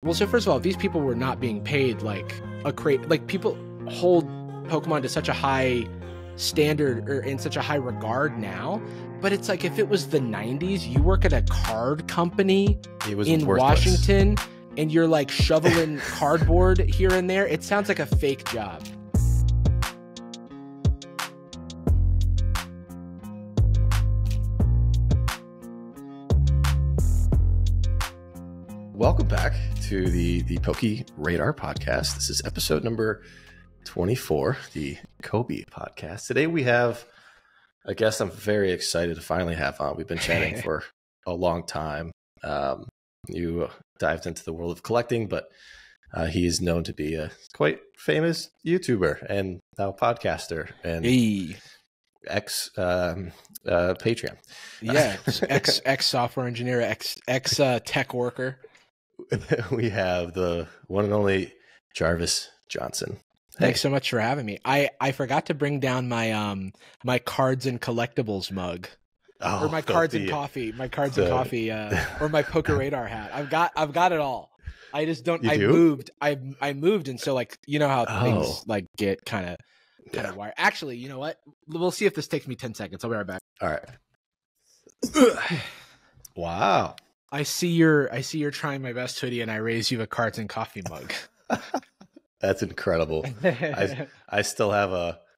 Well, so first of all, these people were not being paid like people hold Pokemon to such a high standard or in such a high regard now. But it's like if it was the 90s, you work at a card company in Washington and you're like shoveling cardboard here and there. It sounds like a fake job. Welcome back to the Poke Radar podcast. This is episode number 24, the Kobe podcast. Today we have a guest I'm very excited to finally have on. We've been chatting for a long time. You dived into the world of collecting, but he is known to be a quite famous YouTuber and now podcaster and ex Patreon. Yeah, ex software engineer, ex tech worker. We have the one and only Jarvis Johnson. Hey. Thanks so much for having me. I forgot to bring down my my cards and collectibles mug, or my cards and coffee, or my Poke Radar hat. I've got it all. I just don't. I moved, and so like you know how things like get kind of wired. Actually, you know what? We'll see if this takes me 10 seconds. I'll be right back. All right. Wow. I see you're trying my best hoodie, and I raise you a cards and coffee mug. That's incredible. I still have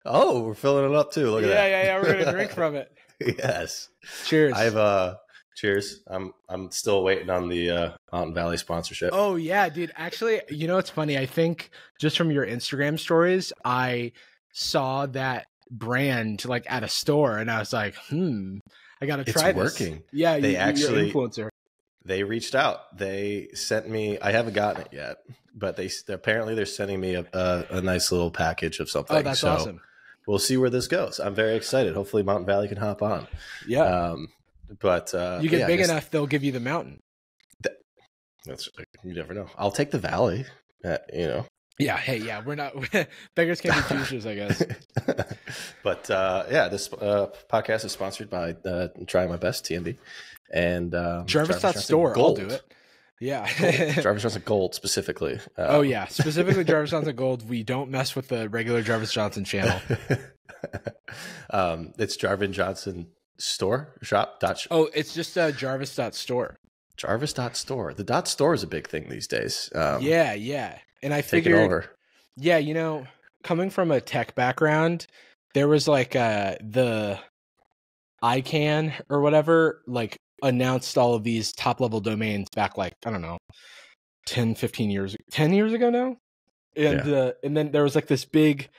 we're filling it up too. Look at that. Yeah. We're gonna drink from it. Yes. Cheers. Cheers. I'm still waiting on the Mountain Valley sponsorship. Oh yeah, dude. Actually, you know what's funny? I think just from your Instagram stories, I saw that brand like at a store, and I was like, I gotta try it's this. Working. Yeah, you're influencer. They reached out. They sent me. I haven't gotten it yet, but apparently they're sending me a nice little package of something. Oh, that's awesome. We'll see where this goes. I'm very excited. Hopefully, Mountain Valley can hop on. Yeah. But you get big enough, they'll give you the mountain. You never know. I'll take the valley. Yeah. Hey. Yeah. We're not beggars can't be choosers, I guess. But this podcast is sponsored by Trying My Best TMB and Jarvis.store. I'll do it. Yeah. Jarvis Johnson Gold specifically. Specifically Jarvis Johnson Gold. We don't mess with the regular Jarvis Johnson channel. It's Jarvis Johnson store shop. It's just Jarvis.store. Jarvis.store. The .store is a big thing these days. Yeah. And I figured over. Yeah, coming from a tech background, there was like the ICANN or whatever, like announced all of these top level domains back like, I don't know, 10 years ago now. And then there was like this big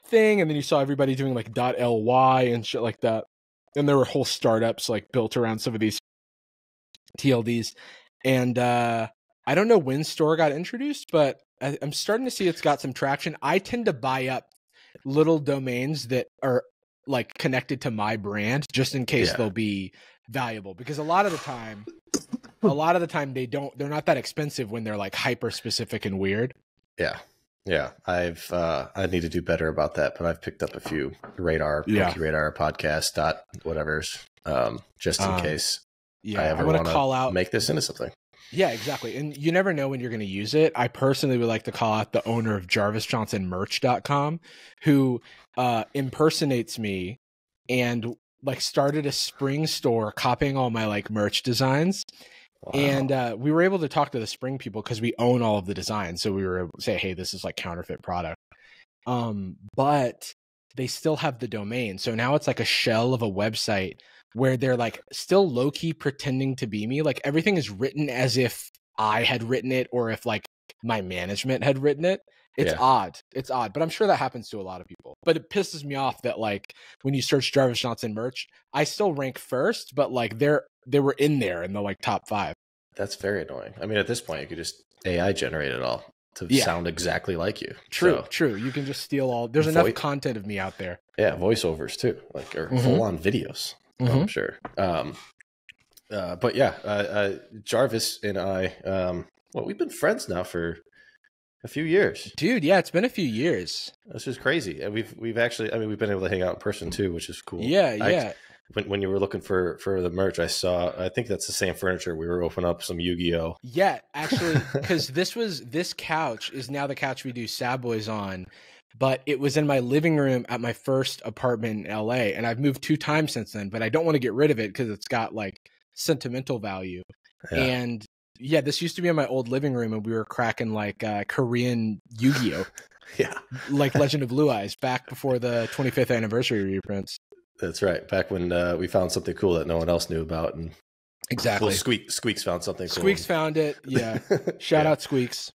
thing, and then you saw everybody doing like .ly and shit like that. And there were whole startups like built around some of these TLDs. And I don't know when Store got introduced, but I'm starting to see it's got some traction. I tend to buy up little domains that are like connected to my brand just in case they'll be valuable, because a lot of the time they're not that expensive when they're like hyper specific and weird. Yeah. I need to do better about that, but I've picked up a few Radar podcast whatever's just in case I ever want to make this into something. Yeah, exactly. And you never know when you're going to use it. I personally would like to call out the owner of JarvisJohnsonMerch.com, who impersonates me and like started a spring store copying all my like merch designs. Wow. And we were able to talk to the spring people because we own all of the designs. So we were able to say, hey, this is like counterfeit product. But they still have the domain. So now it's like a shell of a website where they're like still low-key pretending to be me. Like everything is written as if I had written it or if like my management had written it. It's odd. It's odd, but I'm sure that happens to a lot of people. But it pisses me off that like when you search Jarvis Johnson merch, I still rank first, but like they were in there in the like top 5. That's very annoying. I mean, at this point, you could just AI generate it all to sound exactly like you. True. You can just steal all. There's enough content of me out there. Yeah, voiceovers too, like or full-on videos. I'm sure. But yeah, Jarvis and I, we've been friends now for a few years. Dude, yeah, it's been a few years. This is crazy. And we've actually, we've been able to hang out in person too, which is cool. Yeah. when you were looking for the merch, I think that's the same furniture. We were opening up some Yu-Gi-Oh. Yeah, actually, because this couch is now the couch we do Sad Boys on, but it was in my living room at my first apartment in LA, and I've moved 2 times since then, but I don't want to get rid of it because it's got like sentimental value. Yeah. And yeah, this used to be in my old living room, and we were cracking like Korean Yu-Gi-Oh. Yeah, like Legend of Blue Eyes back before the 25th anniversary reprints. That's right. Back when we found something cool that no one else knew about, and exactly, well, Squeaks found something cool. Squeaks found it. Yeah, shout out Squeaks.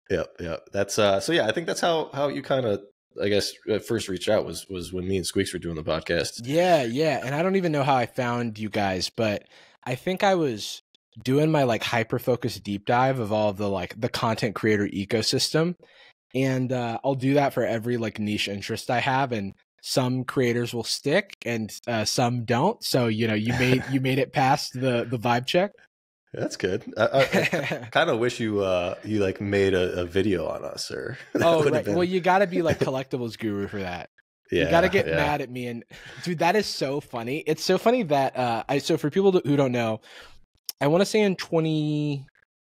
Yeah. That's so. Yeah, I think that's how you kind of, I guess, first reached out was when me and Squeaks were doing the podcast. Yeah, and I don't even know how I found you guys, but I think I was doing my like hyper focused deep dive of all of the like the content creator ecosystem, and I'll do that for every like niche interest I have, and some creators will stick and some don't. So, you know, you made it past the vibe check. That's good. I kind of wish you like made a video on us, or right. Well, you got to be like collectibles guru for that. Yeah, you got to get mad at me. And dude, that is so funny. It's so funny that so for people who don't know, I want to say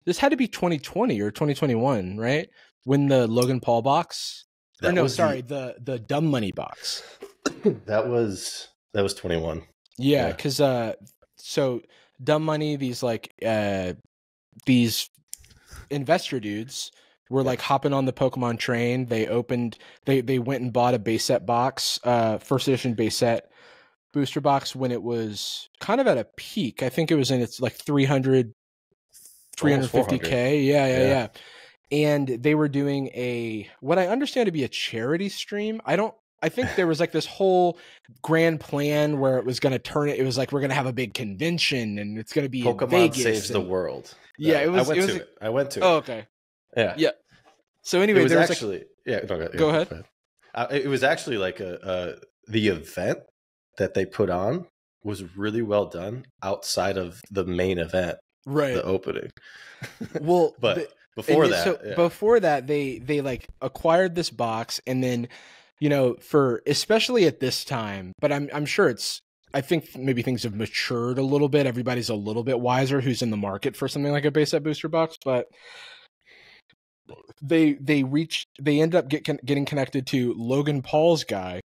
this had to be 2020 or 2021, right? When the Logan Paul box. The Dumb Money box. that was 21. Yeah, because so Dumb Money, these like these investor dudes were like hopping on the Pokemon train. They went and bought a base set box, first edition base set booster box when it was kind of at a peak. I think it was in its like 350K. Yeah. And they were doing what I understand to be a charity stream. I think there was like this whole grand plan where it was going to turn it. It was like, we're going to have a big convention and it's going to be Pokemon in Vegas saves the world. Yeah, I went to it. Oh, okay. Yeah. So anyway, there was actually, go ahead. It was actually like the event that they put on was really well done outside of the main event. Right. The opening. Well, but before that, they like acquired this box, and then, you know, for especially at this time, but I'm sure I think maybe things have matured a little bit. Everybody's a little bit wiser who's in the market for something like a base set booster box, but they end up getting connected to Logan Paul's guy,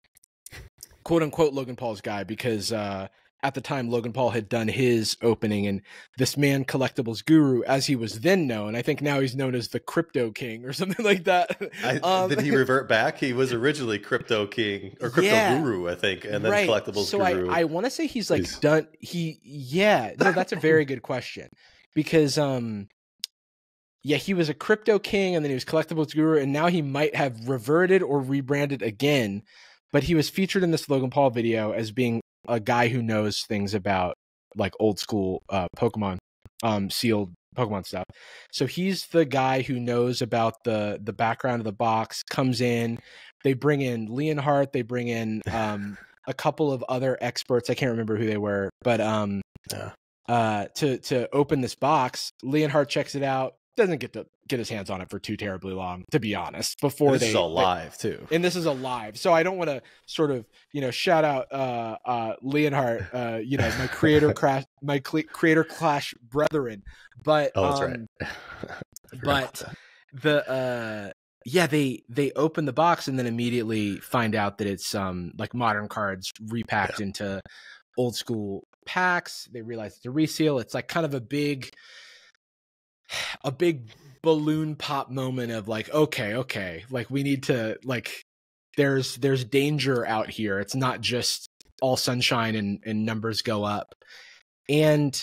quote unquote Logan Paul's guy, because at the time, Logan Paul had done his opening, and this man, Collectibles Guru, as he was then known, I think now he's known as the Crypto King or something like that. Did he revert back? He was originally Crypto King or Crypto Guru, I think, and then Collectibles Guru. So I want to say he's like done. No, that's a very good question, because he was a Crypto King, and then he was Collectibles Guru, and now he might have reverted or rebranded again. But he was featured in this Logan Paul video as being a guy who knows things about like old school Pokemon, sealed Pokemon stuff. So he's the guy who knows about the background of the box, comes in, they bring in Leonhardt, they bring in a couple of other experts. I can't remember who they were, but to open this box, Leonhardt checks it out, doesn't get to get his hands on it for too terribly long, to be honest. This is all live too, and this is a live, so I don't want to sort of shout out Leonhardt, my creator clash brethren, but that's right. But they open the box and then immediately find out that it's like modern cards repacked into old school packs. They realize it's a reseal. It's like kind of a big balloon pop moment of like, okay, like we need to, like, there's danger out here. It's not just all sunshine and numbers go up. And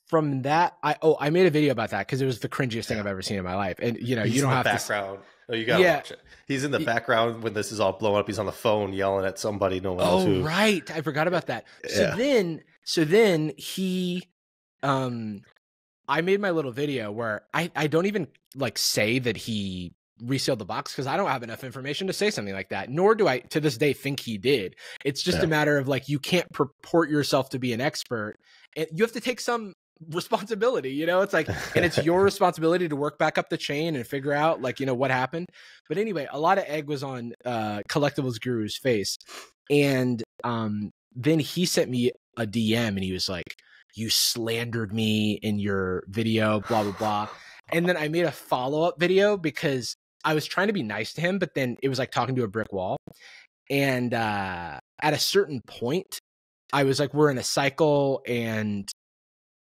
from that, I made a video about that because it was the cringiest thing I've ever seen in my life. And you don't have background. Oh, you gotta watch it. He's in the background when this is all blowing up. He's on the phone yelling at somebody. No one knows who. Oh, right. I forgot about that. So then he, I made my little video where I don't even like say that he resealed the box because I don't have enough information to say something like that. Nor do I to this day think he did. It's just a matter of like, you can't purport yourself to be an expert, and you have to take some responsibility, it's like, and it's your responsibility to work back up the chain and figure out like, what happened. But anyway, a lot of egg was on Collectibles Guru's face. And then he sent me a DM and he was like, you slandered me in your video, blah, blah, blah. And then I made a follow-up video because I was trying to be nice to him, but then it was like talking to a brick wall. And at a certain point, I was like, we're in a cycle, and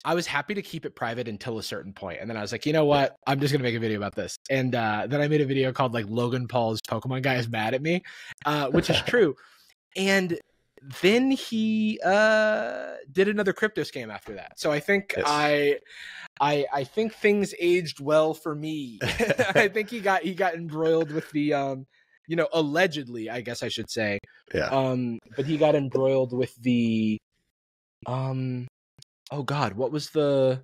I was happy to keep it private until a certain point. And then I was like, you know what? I'm just going to make a video about this. And then I made a video called like Logan Paul's Pokemon guy is mad at me, which is true. And then he did another crypto scam after that. So I think yes. I think things aged well for me. I think he got embroiled with the allegedly, I guess I should say. Yeah. But he got embroiled with the oh God, what was the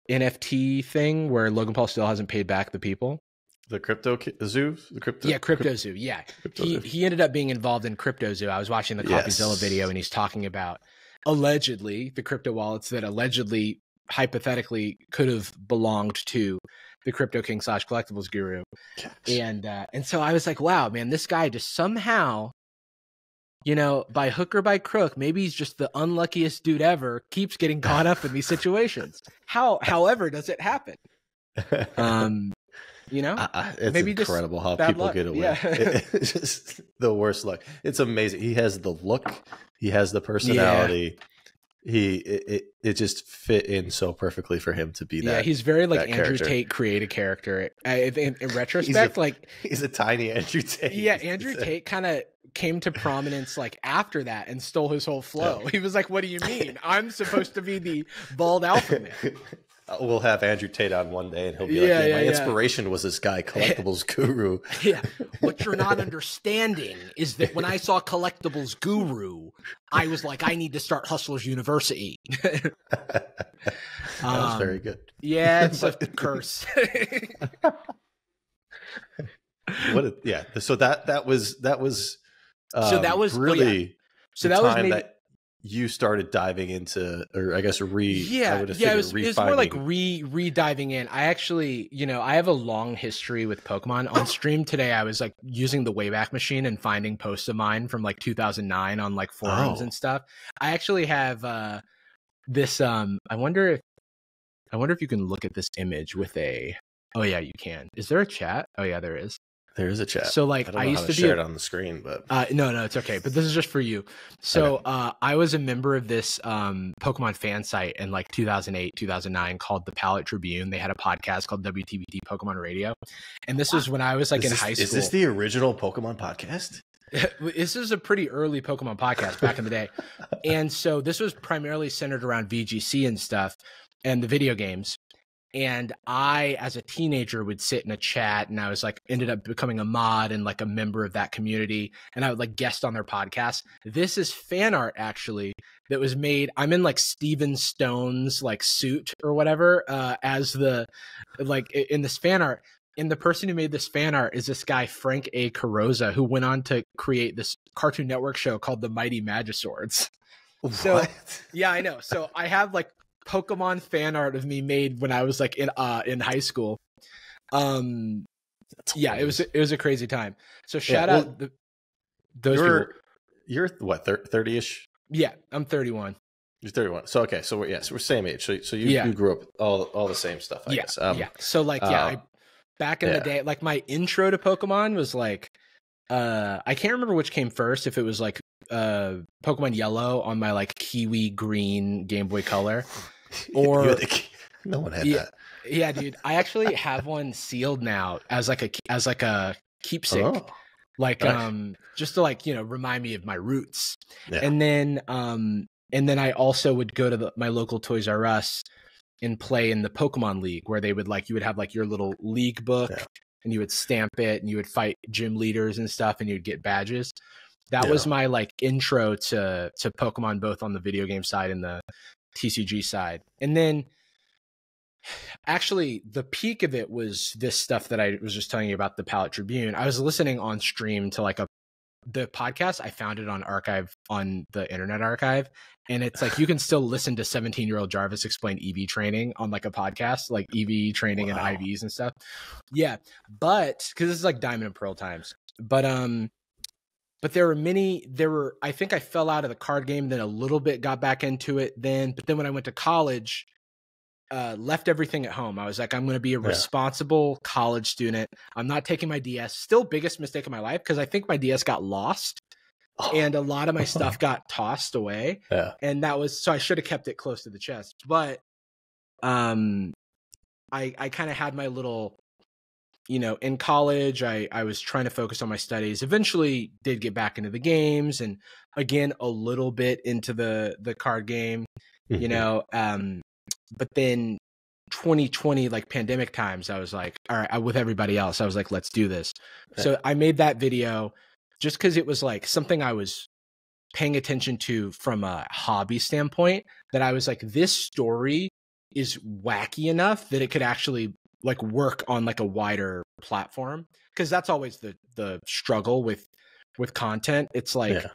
NFT thing where Logan Paul still hasn't paid back the people? The Crypto Zoo? Crypto Zoo. Yeah. He ended up being involved in Crypto Zoo. I was watching the CoffeeZilla video, and he's talking about allegedly the crypto wallets that allegedly, hypothetically, could have belonged to the Crypto King / collectibles guru. Gosh. And so I was like, wow, man, this guy just somehow, by hook or by crook, maybe he's just the unluckiest dude ever, keeps getting caught up in these situations. However does it happen? It's maybe incredible how people get away. Yeah. It's just the worst luck. It's amazing. He has the look. He has the personality. Yeah. It just fit in so perfectly for him to be that. Yeah, he's very like Andrew character. Tate created character. In retrospect, he's a tiny Andrew Tate. Yeah, Andrew Tate kind of came to prominence like after that and stole his whole flow. Yeah. He was like, "What do you mean? I'm supposed to be the bald alpha man." We'll have Andrew Tate on one day, and he'll be like, my inspiration was this guy, Collectibles Guru. Yeah. What you're not understanding is that when I saw Collectibles Guru, I was like, I need to start Hustlers University. That was very good. Yeah, it's a curse. So that was really so that was maybe that you started diving into, or I guess it was more like re-diving in. I actually, I have a long history with Pokemon. On stream today, I was like using the Wayback Machine and finding posts of mine from like 2009 on like forums and stuff. I actually have this. I wonder if you can look at this image with a. Oh yeah, you can. Is there a chat? Oh yeah, there is. There is a chat. So like I used to share it on the screen, but no, it's okay. But this is just for you. So okay. I was a member of this Pokemon fan site in like 2008, 2009 called the Palette Tribune. They had a podcast called WTBT Pokemon Radio, and this was when I was like in high school. Is this the original Pokemon podcast? This is a pretty early Pokemon podcast back in the day, and so this was primarily centered around VGC and stuff and the video games. And I, as a teenager, would sit in a chat, and I was like, ended up becoming a mod and like a member of that community. And I would like guest on their podcast. This is fan art actually that was made. I'm in like Steven Stone's like suit or whatever as the like in this fan art. And the person who made this fan art is this guy, Frank A. Carrozza, who went on to create this Cartoon Network show called The Mighty Magiswords. So, yeah, I know. So I have like Pokemon fan art of me made when I was like in high school. Yeah, it was a crazy time. So shout out those people. You're what, 30-ish? Yeah, I'm 31. You're 31. So okay, so we're same age. So you grew up all the same stuff, I guess. Yeah. So like back in the day, like my intro to Pokemon was like I can't remember which came first, if it was like Pokemon Yellow on my like Kiwi green Game Boy Color. Or no one had that. Yeah, dude. I actually have one sealed now as like a keepsake. Oh, nice. Just to like, remind me of my roots. Yeah. And then I also would go to my local Toys R Us and play in the Pokemon League, where they would like, you would have like your little league book and you would stamp it and you would fight gym leaders and stuff and you'd get badges. That was my like intro to Pokemon, both on the video game side and the TCG side. And then actually the peak of it was this stuff that I was just telling you about, the Palette Tribune. I was listening on stream to like the podcast. I found it on the Internet Archive. And it's like, you can still listen to 17-year-old Jarvis explain EV training on like a podcast, like EV training and IVs and stuff. Yeah. But cause this is like Diamond and Pearl times, but but I think I fell out of the card game, then a little bit got back into it then. But then when I went to college, left everything at home. I was like, I'm going to be a responsible college student. I'm not taking my DS. Still biggest mistake of my life, because I think my DS got lost and a lot of my stuff got tossed away. Yeah. And so I should have kept it close to the chest. But I kind of had my little, in college, I was trying to focus on my studies, eventually did get back into the games, and again, a little bit into the card game, but then 2020, like pandemic times, I was like, all right, with everybody else, I was like, let's do this. Okay. So I made that video just because it was like something I was paying attention to from a hobby standpoint, that I was like, this story is wacky enough that it could actually like work on like a wider platform. Because that's always the struggle with content. It's like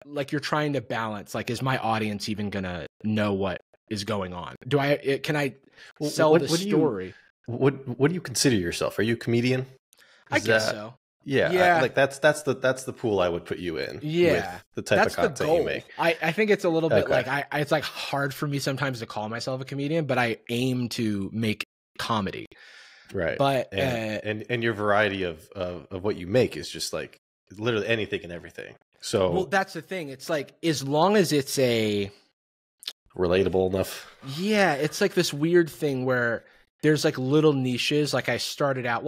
like you're trying to balance, like, is my audience even gonna know what is going on? Can I sell the story? What do you consider yourself? Are you a comedian? I guess so. Yeah. Like that's the pool I would put you in. Yeah. With the type of content you make. I think it's a little bit like it's like hard for me sometimes to call myself a comedian, but I aim to make comedy. Right. But and your variety of what you make is just like literally anything and everything. So well, that's the thing. It's like, as long as it's relatable enough. Yeah, it's like this weird thing where there's like little niches. Like I started out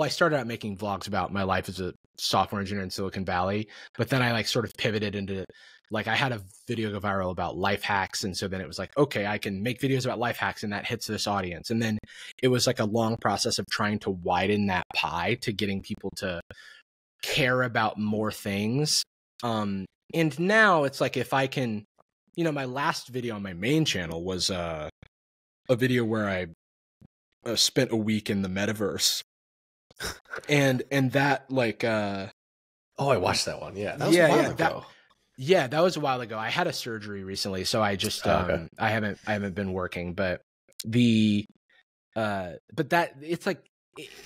making vlogs about my life as a software engineer in Silicon Valley, but then I like sort of pivoted into, like, I had a video go viral about life hacks, and so then it was like, okay, I can make videos about life hacks and that hits this audience. And then it was like a long process of trying to widen that pie to getting people to care about more things. And now it's like, if I can, my last video on my main channel was a video where I spent a week in the metaverse, and that like I watched that one. Yeah, that was a while ago. That was a while ago. I had a surgery recently, so I just I haven't been working, but that it's like,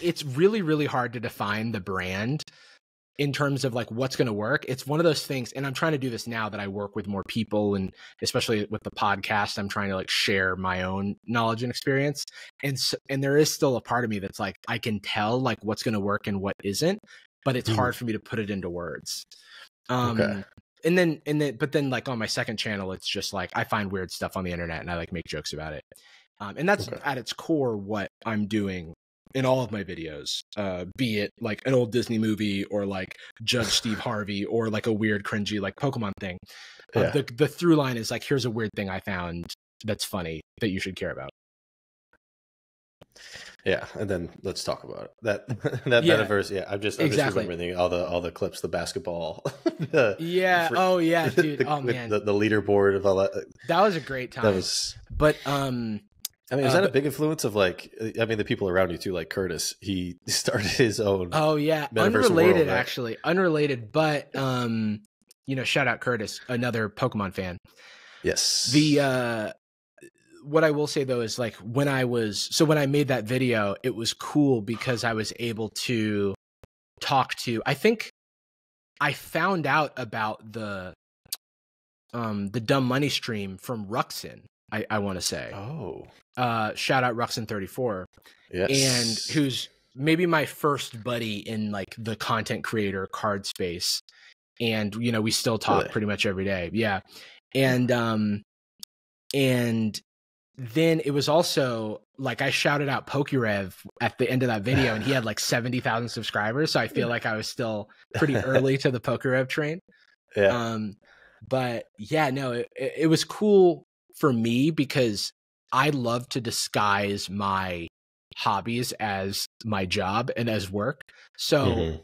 it's really, really hard to define the brand in terms of like what's going to work. It's one of those things, and I'm trying to do this now that I work with more people, and especially with the podcast, I'm trying to like share my own knowledge and experience. And there is still a part of me that's like, I can tell like what's going to work and what isn't, but it's hard for me to put it into words. But then like on my second channel, it's just like, I find weird stuff on the internet and I like make jokes about it. And that's at its core what I'm doing in all of my videos, be it like an old Disney movie or like Judge Steve Harvey or like a weird cringy like Pokemon thing. The through line is like, here's a weird thing I found that's funny that you should care about. Yeah, and then let's talk about it. that metaverse. Yeah, I'm just remembering all the clips, the basketball. Dude. Man. The leaderboard of all that. That was a great time. But I mean, is that a big influence of like, I mean, the people around you too, like Curtis, he started his own. Oh yeah. Unrelated, right? Actually unrelated, but, shout out Curtis, another Pokemon fan. Yes. What I will say though, is like when I made that video, it was cool because I was able to talk to, I think I found out about the Dumb Money stream from Ruxin. I want to say. Oh. Shout out Ruxin34. Yes. And who's maybe my first buddy in like the content creator card space. And, we still talk pretty much every day. Yeah. And then it was also like, I shouted out Pokerev at the end of that video, and he had like 70,000 subscribers. So I feel like I was still pretty early to the Pokerev train. Yeah. But yeah, no, it was cool for me because I love to disguise my hobbies as my job and as work. So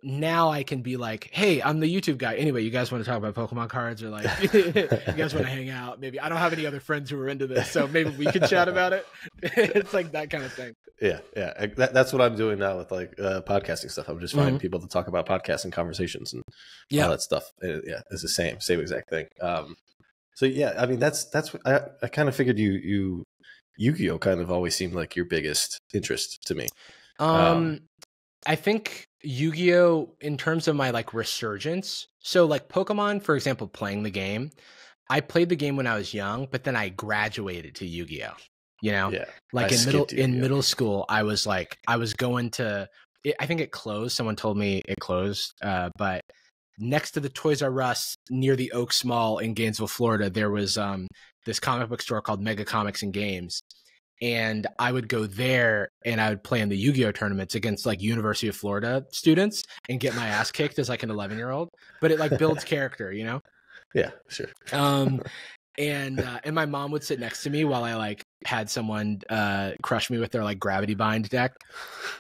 now I can be like, hey, I'm the YouTube guy. Anyway, you guys want to talk about Pokemon cards, or like, you guys want to hang out? Maybe I don't have any other friends who are into this, so maybe we can chat about it. It's like that kind of thing. Yeah. That's what I'm doing now with like podcasting stuff. I'm just finding people to talk about podcasting conversations and all that stuff. It's the same exact thing. So yeah, I mean that's what I kind of figured Yu-Gi-Oh kind of always seemed like your biggest interest to me. I think Yu-Gi-Oh! In terms of my like resurgence. So like Pokemon, for example, playing the game. I played the game when I was young, but then I graduated to Yu-Gi-Oh! You know, Yeah, like in middle school, I was going to. I think it closed. Someone told me it closed, but next to the Toys R Us near the Oaks Mall in Gainesville, Florida, there was this comic book store called Mega Comics and Games. And I would go there and I would play in the Yu-Gi-Oh tournaments against like University of Florida students and get my ass kicked as like an 11-year-old. But it like builds character, you know? Yeah, sure. And my mom would sit next to me while I like had someone crush me with their like gravity bind deck.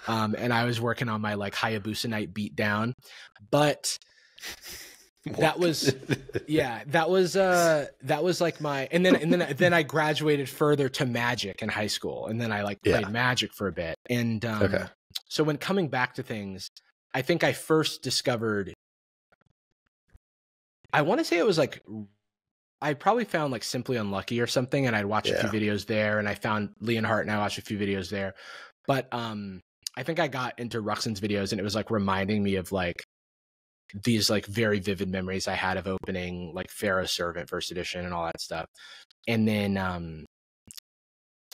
And I was working on my like Hayabusa Night beatdown. But that was like my and then I graduated further to Magic in high school, and then I like played Magic for a bit. And so when coming back to things, I think I first discovered, I want to say it was like I probably found like Simply Unlucky or something, and I'd watch a few videos there, and I found Leonhardt and I watched a few videos there. But I think I got into Ruxin's videos, and it was like reminding me of like these like very vivid memories I had of opening like Pharaoh's Servant First Edition and all that stuff. And then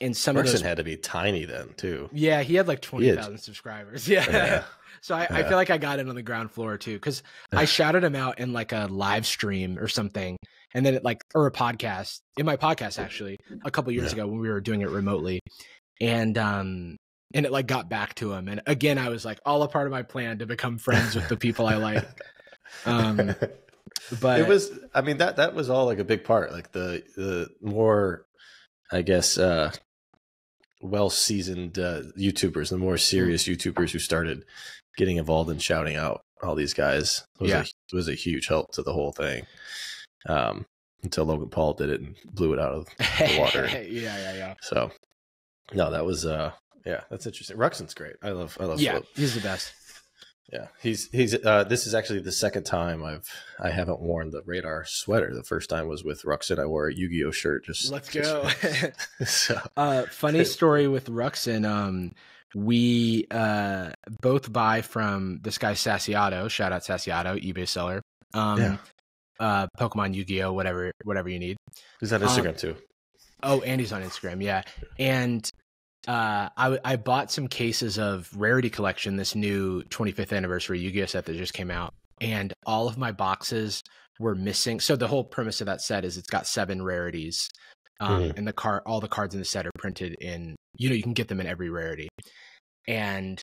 and some Ruxin of those had to be tiny then too. Yeah, he had like 20,000 subscribers. Yeah. So I feel like I got in on the ground floor too, because I shouted him out in like a live stream or something, and then or a podcast, in my podcast actually, a couple years ago when we were doing it remotely. And it like got back to him. And again, I was like all a part of my plan to become friends with the people I like. But it was, I mean, that was all like a big part, like the more, I guess, well-seasoned YouTubers, the more serious YouTubers who started getting involved and shouting out all these guys was a huge help to the whole thing. Until Logan Paul did it and blew it out of the water. Yeah. So no, that was, yeah, that's interesting. Ruxin's great. I love Yeah, Flip. he's the best. Yeah, he's this is actually the second time I haven't worn the Radar sweater. The first time was with Ruxin. I wore a Yu-Gi-Oh shirt. Let's go. So. Funny story with Ruxin. We both buy from this guy Sassyotto. Shout out Sassyotto, eBay seller. Pokemon, Yu-Gi-Oh, whatever you need. He's on Instagram too. Oh, and he's on Instagram. Yeah, and. I bought some cases of Rarity Collection, this new 25th anniversary Yu-Gi-Oh set that just came out, and all of my boxes were missing. So the whole premise of that set is it's got 7 rarities, and all the cards in the set are printed in, you can get them in every rarity. And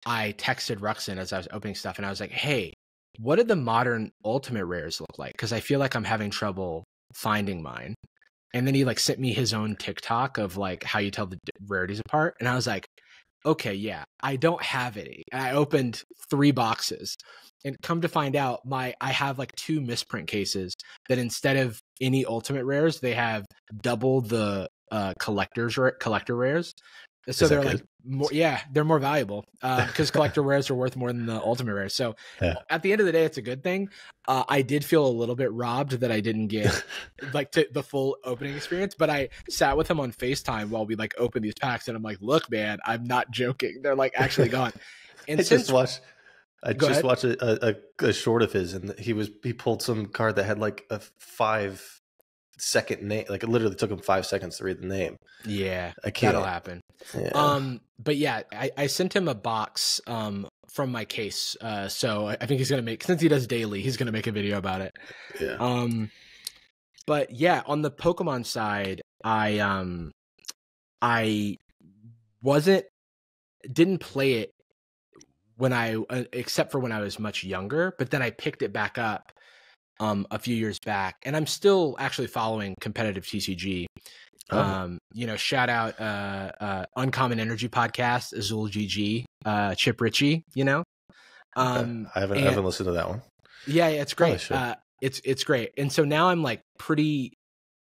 I texted Ruxin as I was opening stuff, and I was like, hey, what did the modern Ultimate Rares look like? Because I feel like I'm having trouble finding mine. And then he like sent me his own TikTok of like how you tell the rarities apart. And I was like, okay, yeah, I don't have any. And I opened 3 boxes, and come to find out I have like 2 misprint cases that instead of any Ultimate Rares, they have double the collector rares. So they're like more, they're more valuable because collector rares are worth more than the Ultimate Rares. So at the end of the day, it's a good thing. I did feel a little bit robbed that I didn't get like the full opening experience, but I sat with him on FaceTime while we like opened these packs, and I'm like, look, man, I'm not joking. They're like actually gone. And I just watched a short of his, and he pulled some card that had like a 5-second name. Like it literally took him 5 seconds to read the name. Yeah, that'll happen. Yeah. But yeah, I sent him a box from my case. So I think he's gonna since he does daily, he's gonna make a video about it. Yeah. But yeah, on the Pokemon side, I didn't play it except for when I was much younger, but then I picked it back up a few years back, and I'm still actually following competitive TCG. Shout out Uncommon Energy Podcast, Azul GG, Chip Ritchie, I haven't listened to that one. Yeah, it's great. It's great. And so now I'm like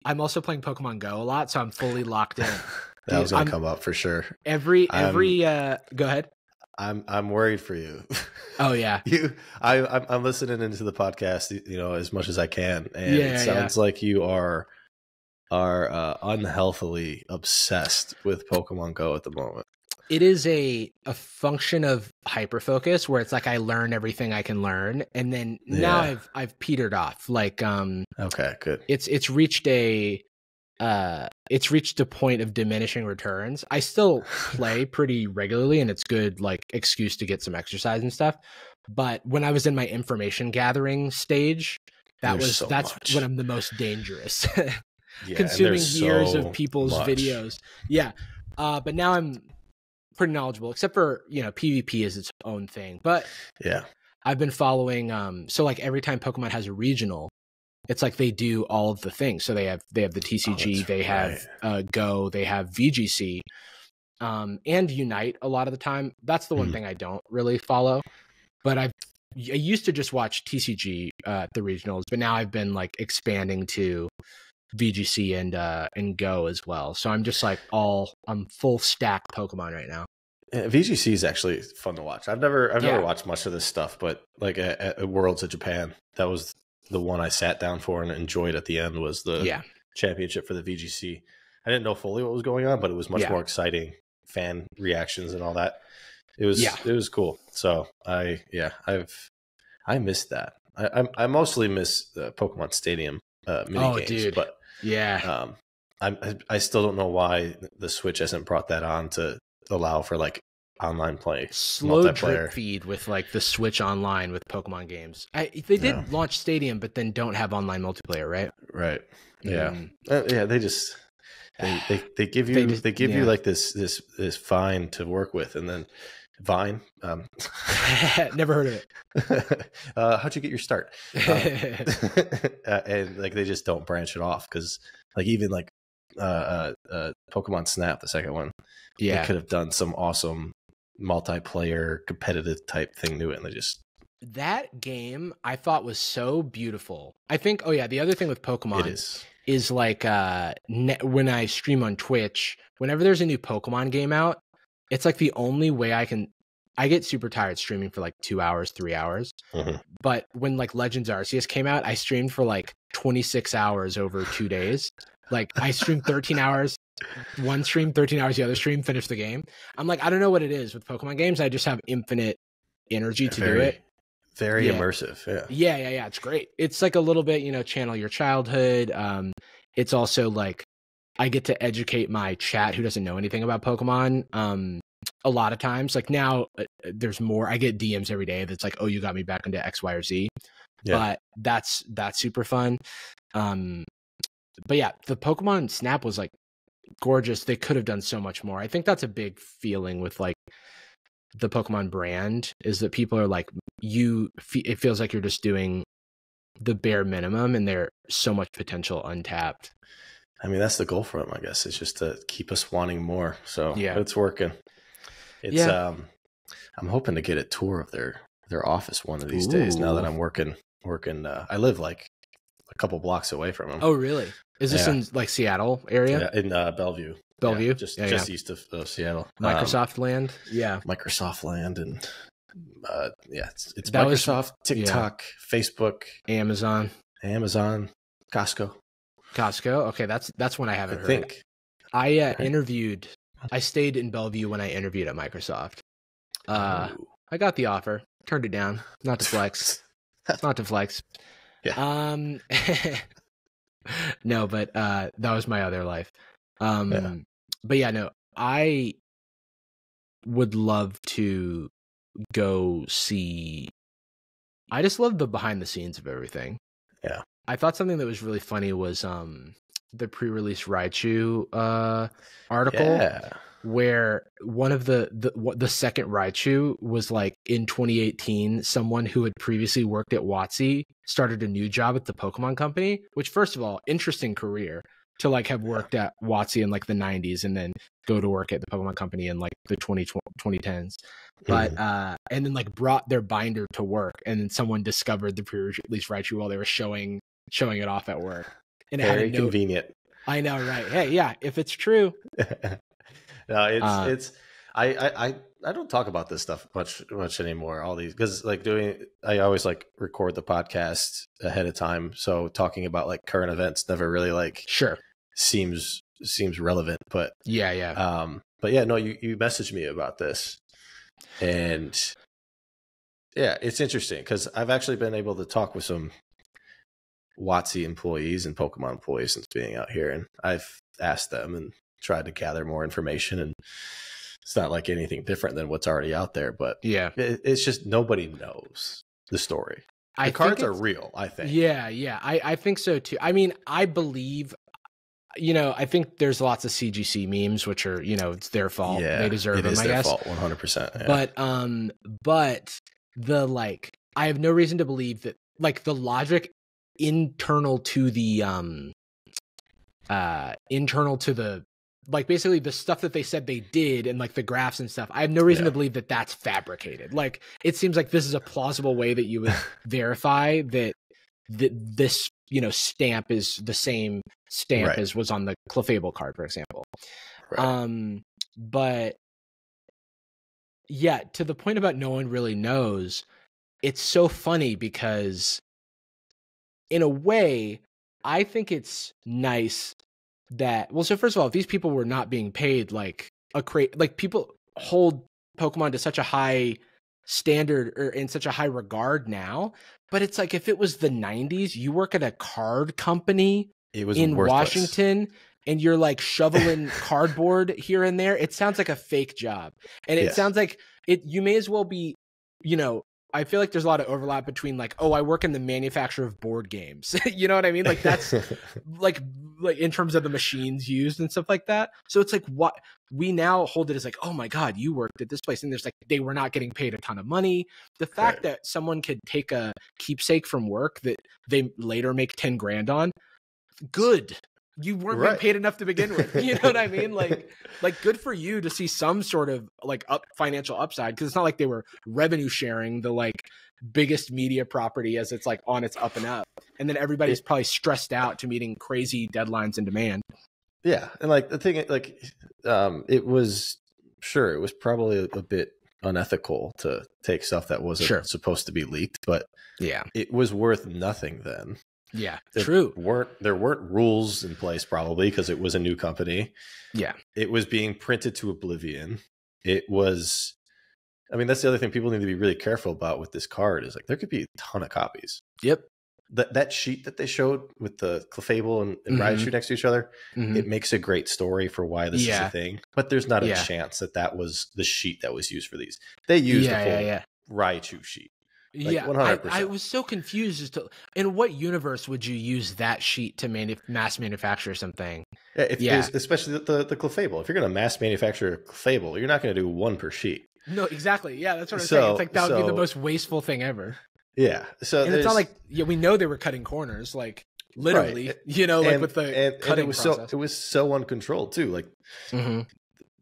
I'm also playing Pokemon Go a lot, so I'm fully locked in. That was gonna come up for sure. Every go ahead. I'm worried for you. Oh yeah. I'm listening into the podcast, as much as I can, and it sounds like you are unhealthily obsessed with Pokemon Go at the moment. It is a function of hyperfocus where it's like I learn everything I can learn, and then now I've petered off. Like okay, good. It's reached a point of diminishing returns. I still play pretty regularly, and it's good like excuse to get some exercise and stuff. But when I was in my information gathering stage, that's when I'm the most dangerous. Consuming years of people's videos. Yeah. But now I'm pretty knowledgeable, except for, PvP is its own thing. But yeah, I've been following so like every time Pokemon has a regional, it's like they do all of the things. So they have the TCG, they have Go, they have VGC, and Unite a lot of the time. That's the one thing I don't really follow. But I used to just watch TCG the regionals, but now I've been like expanding to VGC and Go as well. So I'm just like I'm full stack Pokemon right now. Yeah, VGC is actually fun to watch. I've never watched much of this stuff, but like at Worlds of Japan, that was the one I sat down for and enjoyed at the end was the championship for the VGC. I didn't know fully what was going on, but it was much more exciting, fan reactions and all that. It was cool. So I missed that. I mostly miss the Pokemon Stadium mini games, dude. But I still don't know why the Switch hasn't brought that on to allow for like online play. Slow drip feed with like the Switch Online with Pokemon games. They did launch Stadium, but then don't have online multiplayer, right? Right. Yeah. They just they give you like this Vine to work with, and then Vine. Never heard of it. How'd you get your start? And like they just don't branch it off because like even like Pokemon Snap, the second one, they could have done some awesome multiplayer competitive type thing to it, and they just that game I thought was so beautiful. I think the other thing with Pokemon is like when I stream on Twitch, whenever there's a new Pokemon game out, it's like the only way I get super tired streaming for like 2 hours, 3 hours. But when like Legends Arceus came out, I streamed for like 26 hours over 2 days. Like I streamed 13 hours, one stream, 13 hours, the other stream, finished the game. I'm like, I don't know what it is with Pokemon games. I just have infinite energy to do it. Very immersive. Yeah. It's great. It's like a little bit, channel your childhood. It's also like I get to educate my chat who doesn't know anything about Pokemon. A lot of times, like now there's more, I get DMs every day that's like, oh, you got me back into X, Y, or Z. But that's super fun. But yeah, the Pokemon Snap was like gorgeous. They could have done so much more. I think that's a big feeling with like the Pokemon brand is that people are like, it feels like you're just doing the bare minimum and there's so much potential untapped. I mean, that's the goal for them, I guess. It's just to keep us wanting more. So it's working. It's I'm hoping to get a tour of their office one of these days. Now that I'm working. I live like a couple blocks away from them. Oh, really? Is this in like Seattle area? Yeah, in Bellevue. Bellevue, just east of Seattle. Microsoft land. Yeah, Microsoft land, and it's Microsoft, TikTok, Facebook, Amazon, Costco. Okay, that's one I haven't heard. I interviewed. I stayed in Bellevue when I interviewed at Microsoft. I got the offer, turned it down. Not to flex. Not to flex. Yeah. No, but that was my other life. But yeah, no, I would love to go see. I just love the behind the scenes of everything. Yeah. I thought something that was really funny was the pre-release Raichu article where one of the second Raichu was like in 2018 someone who had previously worked at WotC started a new job at the Pokemon Company, which first of all, interesting career to like have worked at WotC in like the 90s and then go to work at the Pokemon Company in like the 2010s. But and then like brought their binder to work, and then someone discovered the pre-release Raichu while they were showing it off at work. And very convenient. I know, right? Hey, yeah, if it's true. No, it's I don't talk about this stuff much anymore. All these, because like I always like record the podcast ahead of time, so talking about like current events never really like sure seems seems relevant. But yeah. But yeah, no, you messaged me about this, and yeah, it's interesting because I've actually been able to talk with some WotC employees and Pokemon employees since being out here, and I've asked them and tried to gather more information, and it's not like anything different than what's already out there, but yeah, it's just nobody knows the story. The cards are real, I think. Yeah, I think so too. I mean, I believe, I think there's lots of CGC memes, which are, it's their fault. Yeah, they deserve them, I guess. It is their fault, 100%. Yeah. But the I have no reason to believe that the logic internal to the basically the stuff that they said they did and the graphs and stuff, I have no reason to believe that that's fabricated. It seems like this is a plausible way that you would verify that this stamp is the same stamp as was on the Clefable card, for example. But yeah, to the point about no one really knows, it's so funny because in a way, I think it's nice that, so first of all, if these people were not being paid people hold Pokemon to such a high standard or in such a high regard now, but it's if it was the 90s, you work at a card company in Washington and you're shoveling cardboard here and there, it sounds like a fake job. And it sounds like you may as well be, I feel like there's a lot of overlap between I work in the manufacture of board games. You know what I mean? That's like in terms of the machines used and stuff like that. So it's what we now hold it as oh my God, you worked at this place. And there's they were not getting paid a ton of money. The fact that someone could take a keepsake from work that they later make 10 grand on, good. You weren't being paid enough to begin with. You know what I mean? Good for you to see some sort of financial upside, because it's not like they were revenue sharing the biggest media property as it's on its up and up. And then everybody's probably stressed out to meeting crazy deadlines and demand. Yeah. And the thing, it was probably a bit unethical to take stuff that wasn't supposed to be leaked, but it was worth nothing then. Yeah, true. There weren't rules in place probably because it was a new company. Yeah. It was being printed to oblivion. It was, that's the other thing people need to be really careful about with this card is there could be a ton of copies. Yep. That sheet that they showed with the Clefable and Raichu next to each other, it makes a great story for why this is a thing. But there's not a chance that was the sheet that was used for these. They used the whole Raichu sheet. 100%. I was so confused as to in what universe would you use that sheet to mass manufacture something. Especially the Clefable. If you're going to mass manufacture a Clefable, you're not going to do one per sheet. No, exactly. Yeah, that's what I'm saying. It's that would be the most wasteful thing ever. Yeah. So and it's not we know they were cutting corners, literally, with the cutting process. It was so uncontrolled too.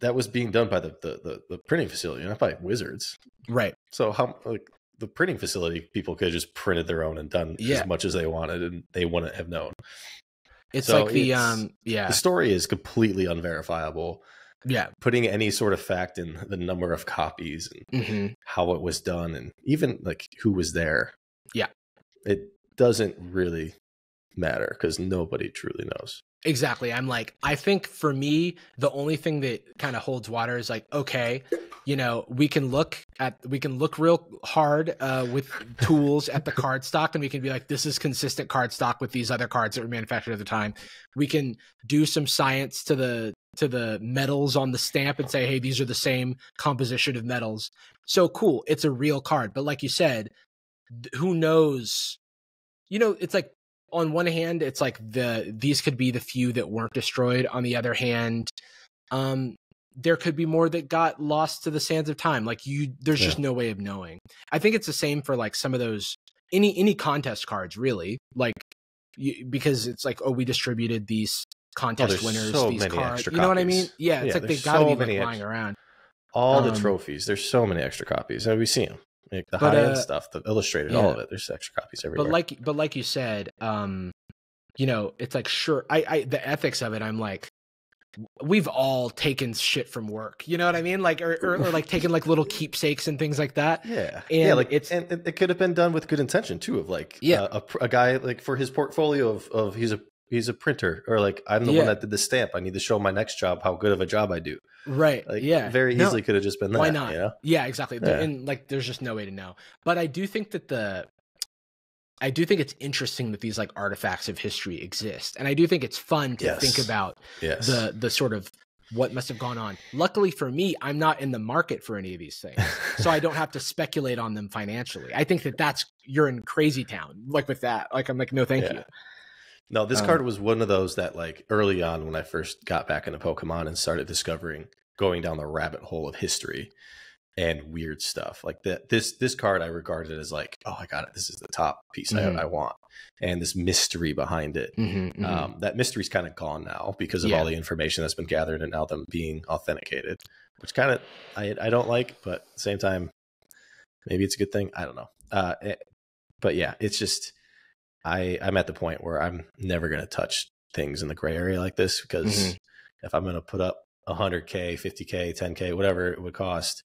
That was being done by the printing facility, not by Wizards. Right. So how the printing facility people could have just printed their own and done as much as they wanted, and they wouldn't have known. It's the story is completely unverifiable. Yeah. Putting any sort of fact in the number of copies and how it was done and even who was there. Yeah. It doesn't really matter because nobody truly knows. Exactly. I think for me, the only thing that kind of holds water is okay, we can look real hard with tools at the card stock, and we can be this is consistent card stock with these other cards that were manufactured at the time. We can do some science to the metals on the stamp and say, hey, these are the same composition of metals. So cool. It's a real card. But like you said, who knows? It's on one hand, it's these could be the few that weren't destroyed. On the other hand, there could be more that got lost to the sands of time. There's just no way of knowing. I think it's the same for some of those, any contest cards really, because it's we distributed these contest winners, these cards. You know what I mean? Yeah. It's they gotta be lying around. All the trophies. There's so many extra copies. We see them. The high-end stuff, the illustrated, all of it. There's extra copies everywhere. But like you said, it's sure. The ethics of it, I'm we've all taken shit from work. You know what I mean? Or taking little keepsakes and things like that. Yeah. And and it could have been done with good intention too. Of a guy for his portfolio of he's a he's a printer, or like I'm the one that did the stamp. I need to show my next job how good of a job I do. Right. Like, yeah. Very easily could have just been that. Why not? You know? Yeah, exactly. Yeah. And like, there's just no way to know. But I do think that I do think it's interesting that these like artifacts of history exist, and I do think it's fun to think about the sort of what must have gone on. Luckily for me, I'm not in the market for any of these things, so I don't have to speculate on them financially. I think that you're in crazy town, like with that. Like I'm like, no, thank you. No, this card was one of those that like early on when I first got back into Pokemon and started going down the rabbit hole of history and weird stuff like that. This card I regarded as like, oh, I got it. This is the top piece I want, and this mystery behind it. That mystery's kind of gone now because of all the information that's been gathered and now them being authenticated, which kind of I don't like, but at the same time, maybe it's a good thing. I don't know. But yeah, it's just I'm at the point where I'm never going to touch things in the gray area like this, because if I'm going to put up 100K, 50K, 10K, whatever it would cost,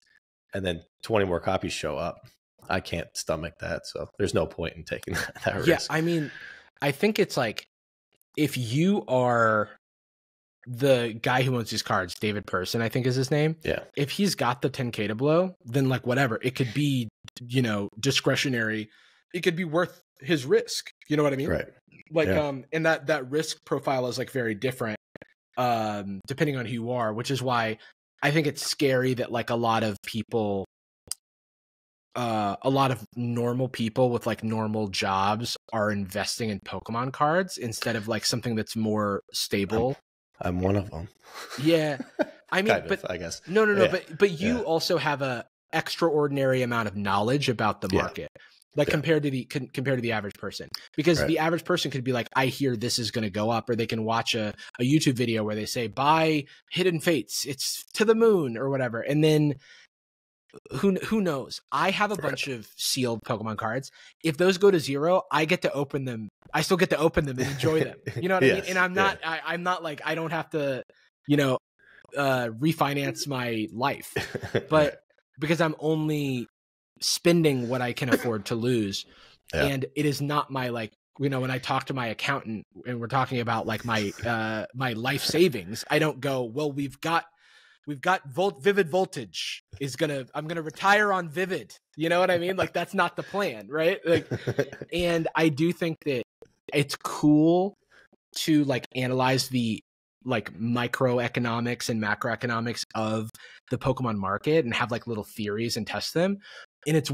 and then 20 more copies show up, I can't stomach that. So there's no point in taking that risk. Yeah, I mean, I think it's like, if you are the guy who owns these cards, David Person, I think is his name. Yeah. If he's got the 10K to blow, then like whatever, it could be, discretionary. It could be worth his risk. You know what I mean? Right. Like, and that risk profile is like very different, depending on who you are, which is why I think it's scary that like a lot of normal people with like normal jobs are investing in Pokemon cards instead of like something that's more stable. I'm one of them. Yeah. I mean, I guess. No. But you also have a extraordinary amount of knowledge about the market. Like compared to the average person, because the average person could be like, I hear this is going to go up, or they can watch a YouTube video where they say, buy Hidden Fates, it's to the moon or whatever. And then who knows? I have a bunch of sealed Pokemon cards. If those go to 0, I get to open them. I still get to open them and enjoy them. You know what I mean? And I'm not like, I don't have to, refinance my life, but because I'm only spending what I can afford to lose. And it is not my, like, when I talk to my accountant and we're talking about like my my life savings, I don't go, well, we've got Vivid Voltage I'm gonna retire on Vivid. You know what I mean? Like, that's not the plan, right? Like, and I do think that it's cool to like analyze the like microeconomics and macroeconomics of the Pokemon market and have like little theories and test them. And it's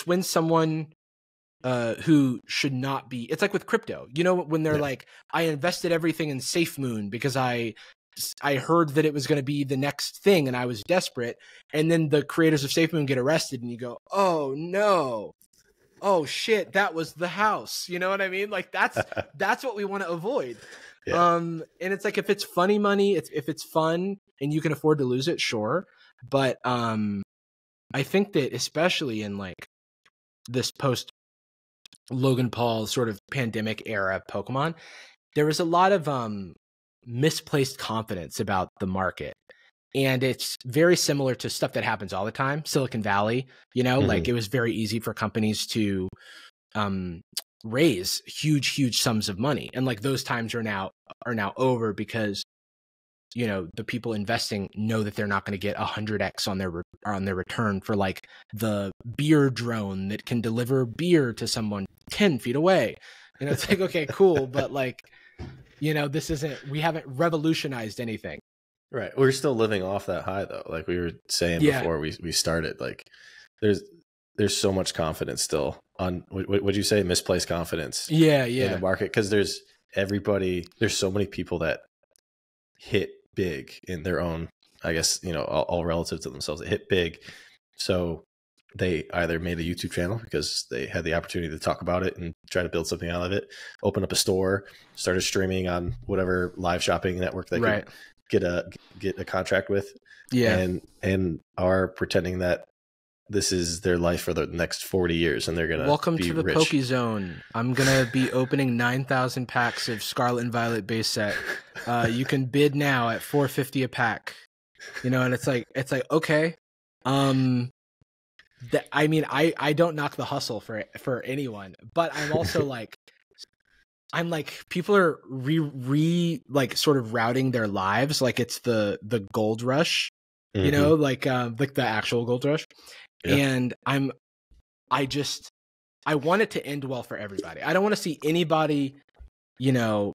when someone who should not be, it's like with crypto, when they're like, I invested everything in SafeMoon because I heard that it was going to be the next thing and I was desperate. And then the creators of SafeMoon get arrested and you go, oh no, oh shit, that was the house. You know what I mean? Like that's what we want to avoid. And it's like, if it's funny money, if it's fun and you can afford to lose it, sure. But I think that especially in like this post Logan Paul sort of pandemic era Pokemon, there was a lot of misplaced confidence about the market. And it's very similar to stuff that happens all the time. Silicon Valley, like it was very easy for companies to raise huge sums of money. And like those times are now over because the people investing know that they're not going to get 100x on their return for like the beer drone that can deliver beer to someone 10 feet away. And it's like, okay, cool. But like, we haven't revolutionized anything. Right. We're still living off that high though. Like we were saying before we started, like there's so much confidence still on, what'd you say? Misplaced confidence. In the market. Cause there's so many people that hit big in their own, I guess, all relative to themselves. They hit big. So they either made a YouTube channel because they had the opportunity to talk about it and try to build something out of it, open up a store, started streaming on whatever live shopping network they could get a contract with. And are pretending that this is their life for the next 40 years and they're going to welcome to the rich. Poke Zone. I'm going to be opening 9,000 packs of Scarlet and Violet base set. You can bid now at $4.50 a pack. And it's like, okay. I mean, I don't knock the hustle for anyone, but I'm also like, I'm like, people are like sort of routing their lives like it's the gold rush, you know, like the actual gold rush. Yeah. And I want it to end well for everybody. I don't want to see anybody, you know,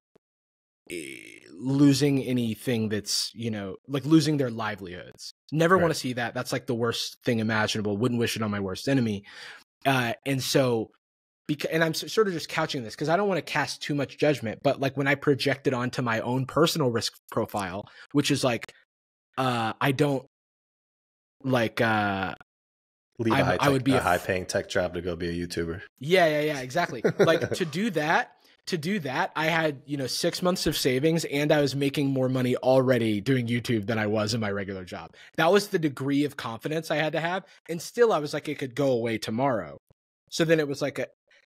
losing anything that's, you know, like losing their livelihoods. Never want to see that. That's like the worst thing imaginable. Wouldn't wish it on my worst enemy. And so, and I'm sort of just couching this because I don't want to cast too much judgment, but like when I project it onto my own personal risk profile, which is like, I don't like, leave I would be a high-paying tech job to go be a YouTuber. Yeah, exactly. Like to do that, I had, you know, 6 months of savings and I was making more money already doing YouTube than I was in my regular job. That was the degree of confidence I had to have. And still I was like, it could go away tomorrow. So then it was like a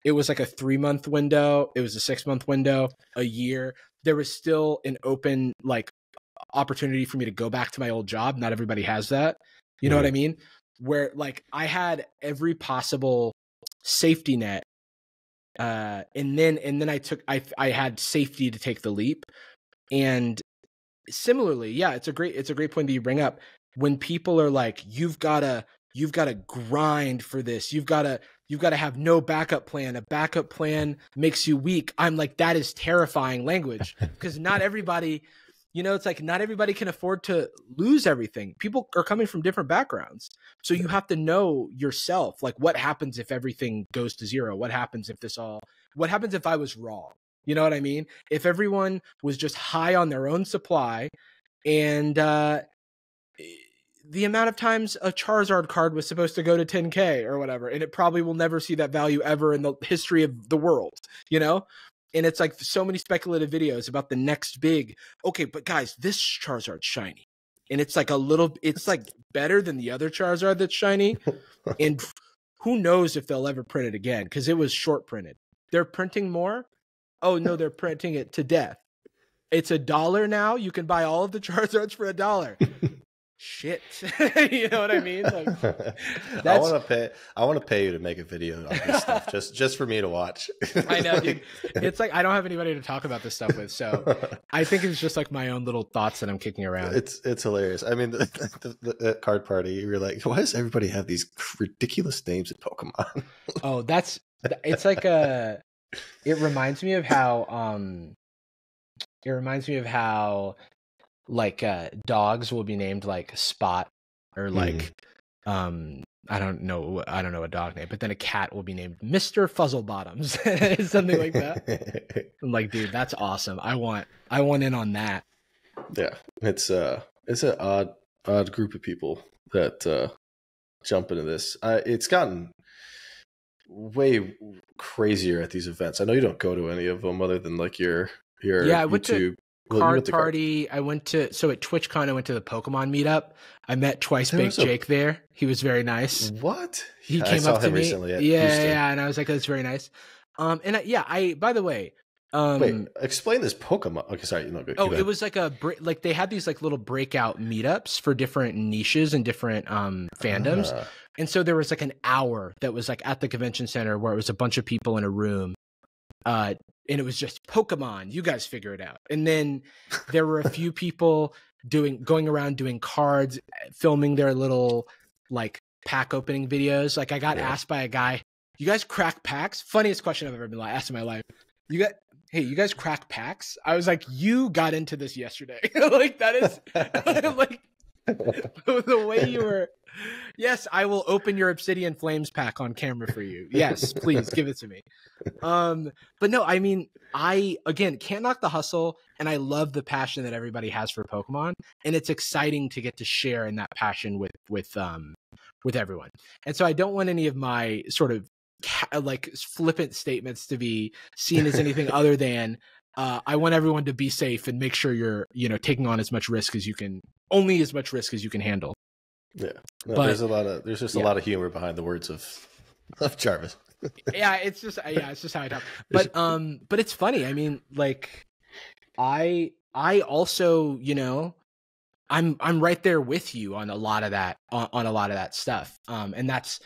3-month window. It was a 6-month window, a year. There was still an open like opportunity for me to go back to my old job. Not everybody has that. You know what I mean? Where like I had every possible safety net. And then I had safety to take the leap. And similarly, yeah, it's a great point that you bring up. When people are like, you've got to grind for this. You've got to have no backup plan. A backup plan makes you weak. I'm like, that is terrifying language because not everybody, you know, it's like not everybody can afford to lose everything. People are coming from different backgrounds. So you have to know yourself, like what happens if everything goes to zero? What happens if I was wrong? You know what I mean? If everyone was just high on their own supply and the amount of times a Charizard card was supposed to go to 10K or whatever, and it probably will never see that value ever in the history of the world, you know? And it's like so many speculative videos about the next big, okay, but guys, this Charizard's shiny. And it's like it's like better than the other Charizard that's shiny. And who knows if they'll ever print it again because it was short printed. They're printing more. Oh no, they're printing it to death. It's $1 now. You can buy all of the Charizards for $1. Shit. You know what I mean? Like, I want to pay you to make a video on this stuff just for me to watch. I know, dude. It's like I don't have anybody to talk about this stuff with, so I think it's just like my own little thoughts that I'm kicking around. It's hilarious. I mean, the card party, you're like, why does everybody have these ridiculous names in Pokemon? Oh, it's like it reminds me of how like dogs will be named like Spot or like I don't know a dog name, but then a cat will be named Mr. Fuzzlebottoms, something like that. I'm like, dude, that's awesome. I want in on that. Yeah, it's an odd group of people that jump into this. It's gotten way crazier at these events. I know you don't go to any of them other than like your I went to Card Party. I went to at TwitchCon. I went to the Pokemon meetup. I met Twice Baked Jake there. He was very nice. What? He came up to me recently. Yeah, and I was like, "That's very nice." I by the way, wait, explain this Pokemon. Okay, sorry, no, good. Oh, it was like like they had these like little breakout meetups for different niches and different fandoms, and so there was like an hour that was like at the convention center where it was a bunch of people in a room. And it was just Pokemon, you guys figure it out. And then there were a few people going around doing cards, filming their little like pack opening videos. Like I got asked by a guy, you guys crack packs? Funniest question I've ever been asked in my life. Hey, you guys crack packs? I was like, you got into this yesterday. Like that is like the way you were. Yes, I will open your Obsidian Flames pack on camera for you. Yes, please give it to me. But no, I mean, I again can't knock the hustle, and I love the passion that everybody has for Pokemon, and it's exciting to get to share in that passion with everyone. And so I don't want any of my sort of like flippant statements to be seen as anything other than I want everyone to be safe and make sure you're taking on as much risk as you can, only as much risk as you can handle. Yeah, no, but there's just a lot of humor behind the words of Jarvis. It's just how I talk. But it's funny. I mean, like I also, I'm right there with you on a lot of that stuff. And that's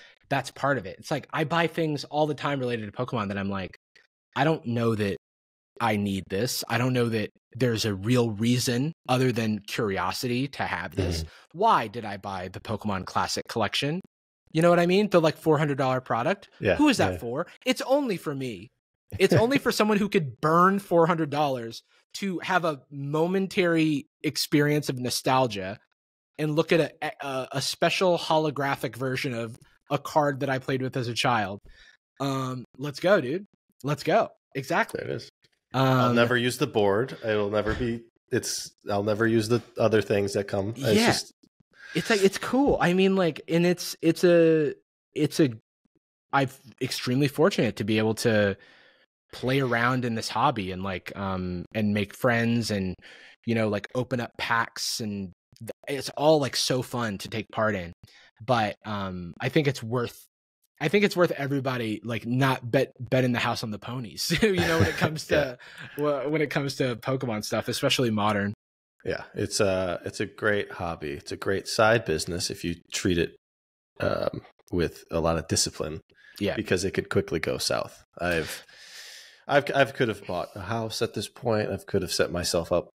part of it. It's like I buy things all the time related to Pokemon that I'm like, I don't know that I need this. I don't know that there's a real reason other than curiosity to have this. Why did I buy the Pokemon Classic Collection? You know what I mean? The like $400 product. Yeah. Who is that for? It's only for me. It's only for someone who could burn $400 to have a momentary experience of nostalgia and look at a special holographic version of a card that I played with as a child. Let's go, dude. Let's go. Exactly. There it is. I'll never use the board. I'll never use the other things that come. It's cool. I mean, like, and I'm extremely fortunate to be able to play around in this hobby and like, and make friends and, you know, like open up packs, and it's all like so fun to take part in. But, I think it's worth everybody like not betting the house on the ponies, you know, when it comes to when it comes to Pokemon stuff, especially modern. Yeah, it's a great hobby. It's a great side business if you treat it with a lot of discipline. Yeah, because it could quickly go south. I could have bought a house at this point. I could have set myself up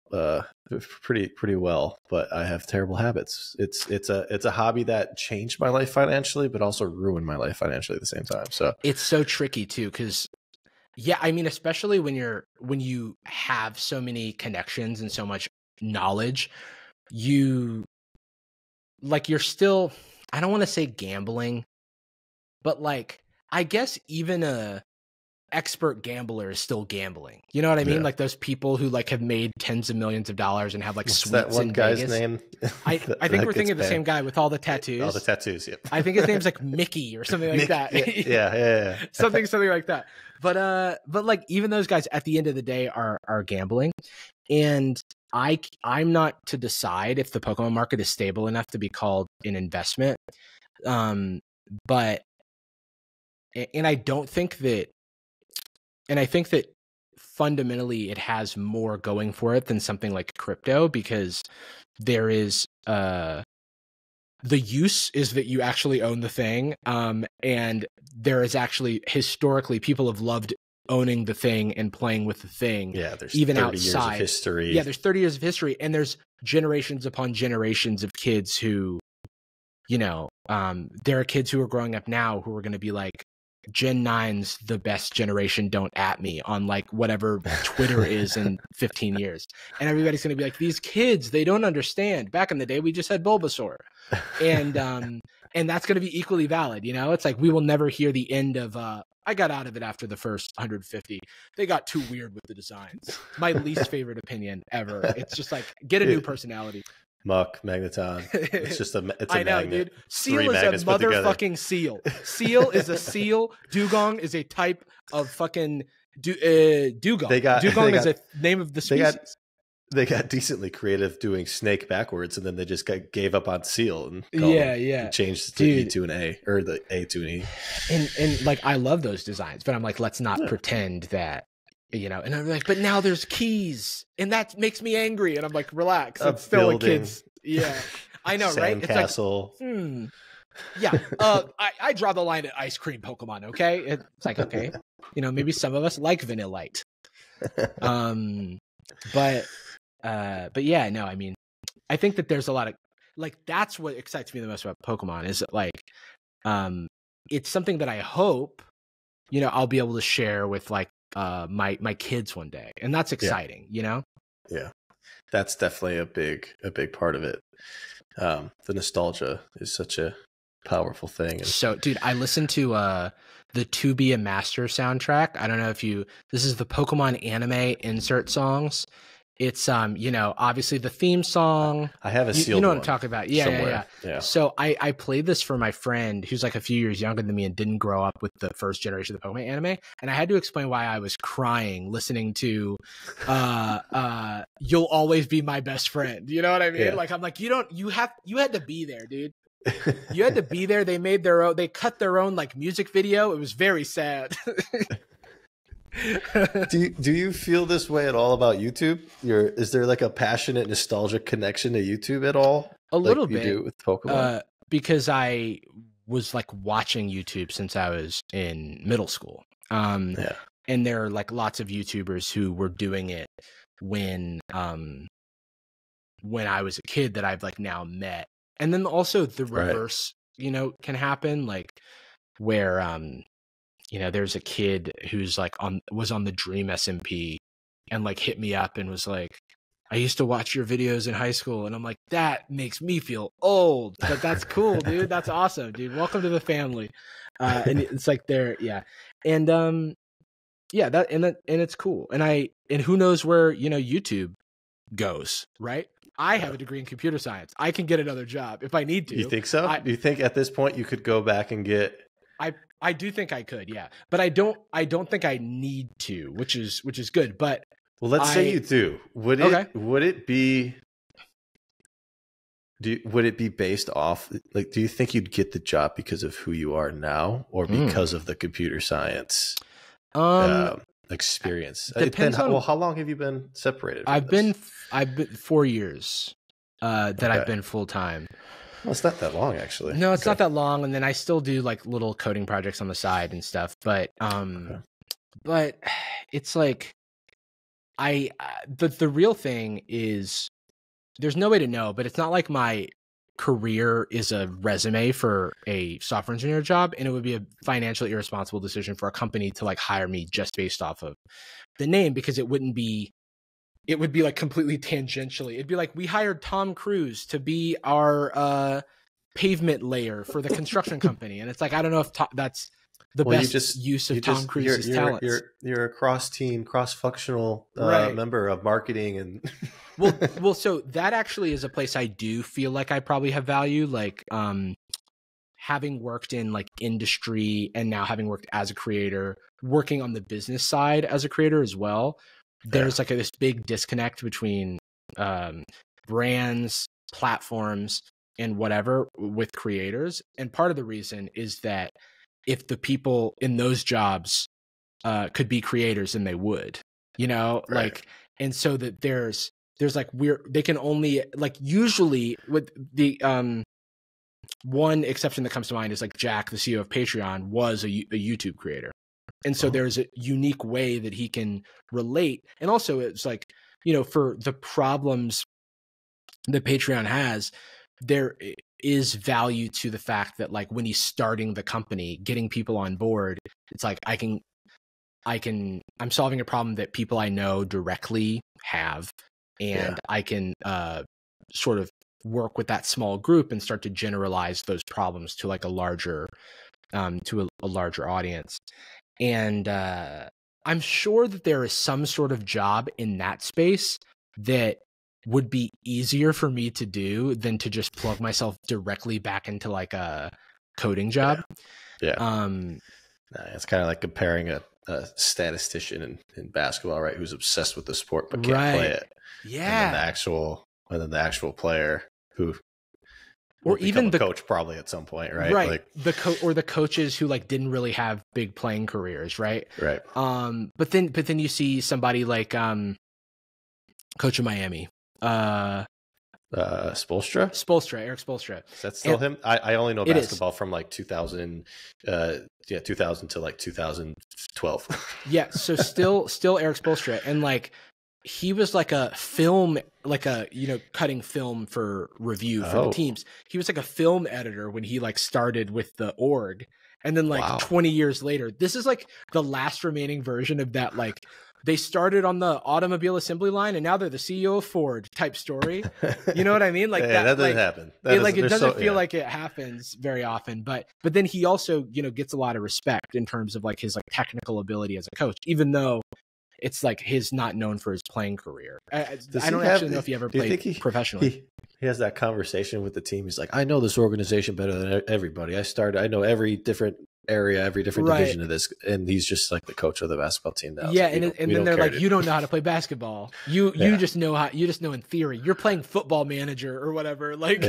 pretty well, but I have terrible habits. It's a hobby that changed my life financially, but also ruined my life financially at the same time. So it's so tricky too, because I mean, especially when you have so many connections and so much knowledge, you're still, I don't want to say gambling, but like, I guess even a expert gambler is still gambling. You know what I mean? Like those people who like have made tens of millions of dollars and have like suites that one in guy's Vegas. Name? I think we're thinking of the same guy with all the tattoos. All the tattoos, yep. I think his name's like Mickey or something like that. Yeah. something like that. But like even those guys at the end of the day are gambling. And I'm not to decide if the Pokemon market is stable enough to be called an investment. But I think that fundamentally it has more going for it than something like crypto, because there is the use is that you actually own the thing, and there is actually historically people have loved owning the thing and playing with the thing. Yeah, there's even 30 outside years of history. Yeah, there's 30 years of history, and there's generations upon generations of kids who, you know, there are kids who are growing up now who are going to be like, Gen 9's the best generation, don't at me on like whatever Twitter is in 15 years. And everybody's going to be like, these kids, they don't understand. Back in the day, we just had Bulbasaur. And that's going to be equally valid. You know, it's like, we will never hear the end of, I got out of it after the first 150. They got too weird with the designs. My least favorite opinion ever. It's just like, get a new personality. Muck, Magneton. It's just it's a I know, magnet. dude. Seal is a motherfucking seal. Seal is a seal. Dugong is a type of fucking dugong. Dugong is a name of the species. They got decently creative doing snake backwards, and then they just gave up on seal and changed the E to an A, or the A to an E. And like, I love those designs, but I'm like, let's not pretend that, you know. And I'm like, but now there's keys, and that makes me angry. And I'm like, relax. It's still a kid's. Yeah, I know, right? It's castle. Like, yeah. I draw the line at ice cream Pokemon. Okay, it's like, okay, you know, maybe some of us like Vanillite. But yeah, no, I mean, I think that there's a lot of, like, that's what excites me the most about Pokemon, is that, like, it's something that I hope, you know, I'll be able to share with like my kids one day, and that's exciting, you know. Yeah, that's definitely a big part of it. The nostalgia is such a powerful thing. So, dude, I listened to the To Be a Master soundtrack. I don't know if this is the Pokemon anime insert songs. It's you know, obviously the theme song. I have a sealed you know one what I'm talking about. Yeah. So I played this for my friend who's like a few years younger than me and didn't grow up with the first generation of the Pokemon anime, and I had to explain why I was crying listening to You'll Always Be My Best Friend. You know what I mean? Yeah. Like, I'm like, you had to be there, dude. You had to be there. They made they cut their own like music video. It was very sad. Do you feel this way at all about YouTube? Is there like a passionate, nostalgic connection to YouTube at all? A little bit. You do with Pokemon? Because I was like watching YouTube since I was in middle school. and there are like lots of YouTubers who were doing it when I was a kid that I've like now met. And then also the reverse, you know, can happen, like where you know, there's a kid who's like was on the Dream SMP and like hit me up and was like, I used to watch your videos in high school. And I'm like, that makes me feel old, but that's cool, dude. That's awesome, dude. Welcome to the family. And it's like yeah. And yeah, and it's cool. And who knows where, you know, YouTube goes, right? I have a degree in computer science. I can get another job if I need to. You think so? Do you think at this point you could go back and get? I do think I could, yeah, but I don't think I need to, which is good. But well, let's say you do. Would it be based off, like, do you think you'd get the job because of who you are now, or because of the computer science experience? Depends on, how long have you been separated? I've been 4 years that I've been full time. Well, it's not that long, actually. No, it's not that long, and then I still do like little coding projects on the side and stuff. But but it's like the real thing is there's no way to know. But it's not like my career is a resume for a software engineer job, and it would be a financially irresponsible decision for a company to like hire me just based off of the name, because it would be like completely tangentially. It'd be like, we hired Tom Cruise to be our pavement layer for the construction company. And it's like, I don't know if that's the best use of Tom Cruise's talents. You're a cross-team, cross-functional member of marketing. And well, so that actually is a place I do feel like I probably have value. Like having worked in like industry and now having worked as a creator, working on the business side as a creator as well. There's like this big disconnect between brands, platforms, and whatever with creators. And part of the reason is that if the people in those jobs could be creators, then they would, you know, like, and so that there's like they can only, like, usually with the one exception that comes to mind is like Jack, the CEO of Patreon, was a YouTube creator. And so there's a unique way that he can relate. And also it's like, you know, for the problems that Patreon has, there is value to the fact that like when he's starting the company, getting people on board, it's like I'm solving a problem that people I know directly have, and I can sort of work with that small group and start to generalize those problems to like a larger audience. And I'm sure that there is some sort of job in that space that would be easier for me to do than to just plug myself directly back into like a coding job. It's kind of like comparing a statistician in basketball, right? Who's obsessed with the sport but can't play it. Yeah. And then the actual player who, or even the coach probably at some point, right? Like the coaches who like didn't really have big playing careers, right? Right. But then you see somebody like coach of Miami, Spoelstra, Eric Spoelstra. Is that still him? I only know basketball from like 2000 to like 2012. Yeah, so still Eric Spoelstra, and like he was like a film, like a, you know, cutting film for review for the teams. He was like a film editor when he like started with the org. And then like 20 years later, this is like the last remaining version of that. Like they started on the automobile assembly line and now they're the CEO of Ford type story. You know what I mean? Like that doesn't like, happen. It doesn't feel like it happens very often, but then he also, you know, gets a lot of respect in terms of like his like technical ability as a coach, even though it's like he's not known for his playing career. I don't actually know if he ever played professionally. He has that conversation with the team. He's like, I know this organization better than everybody. I know every different area, every different division of this. And he's just like the coach of the basketball team now. Yeah. So and then they're like, you don't know how to play basketball. You just know in theory. You're playing Football Manager or whatever. Like,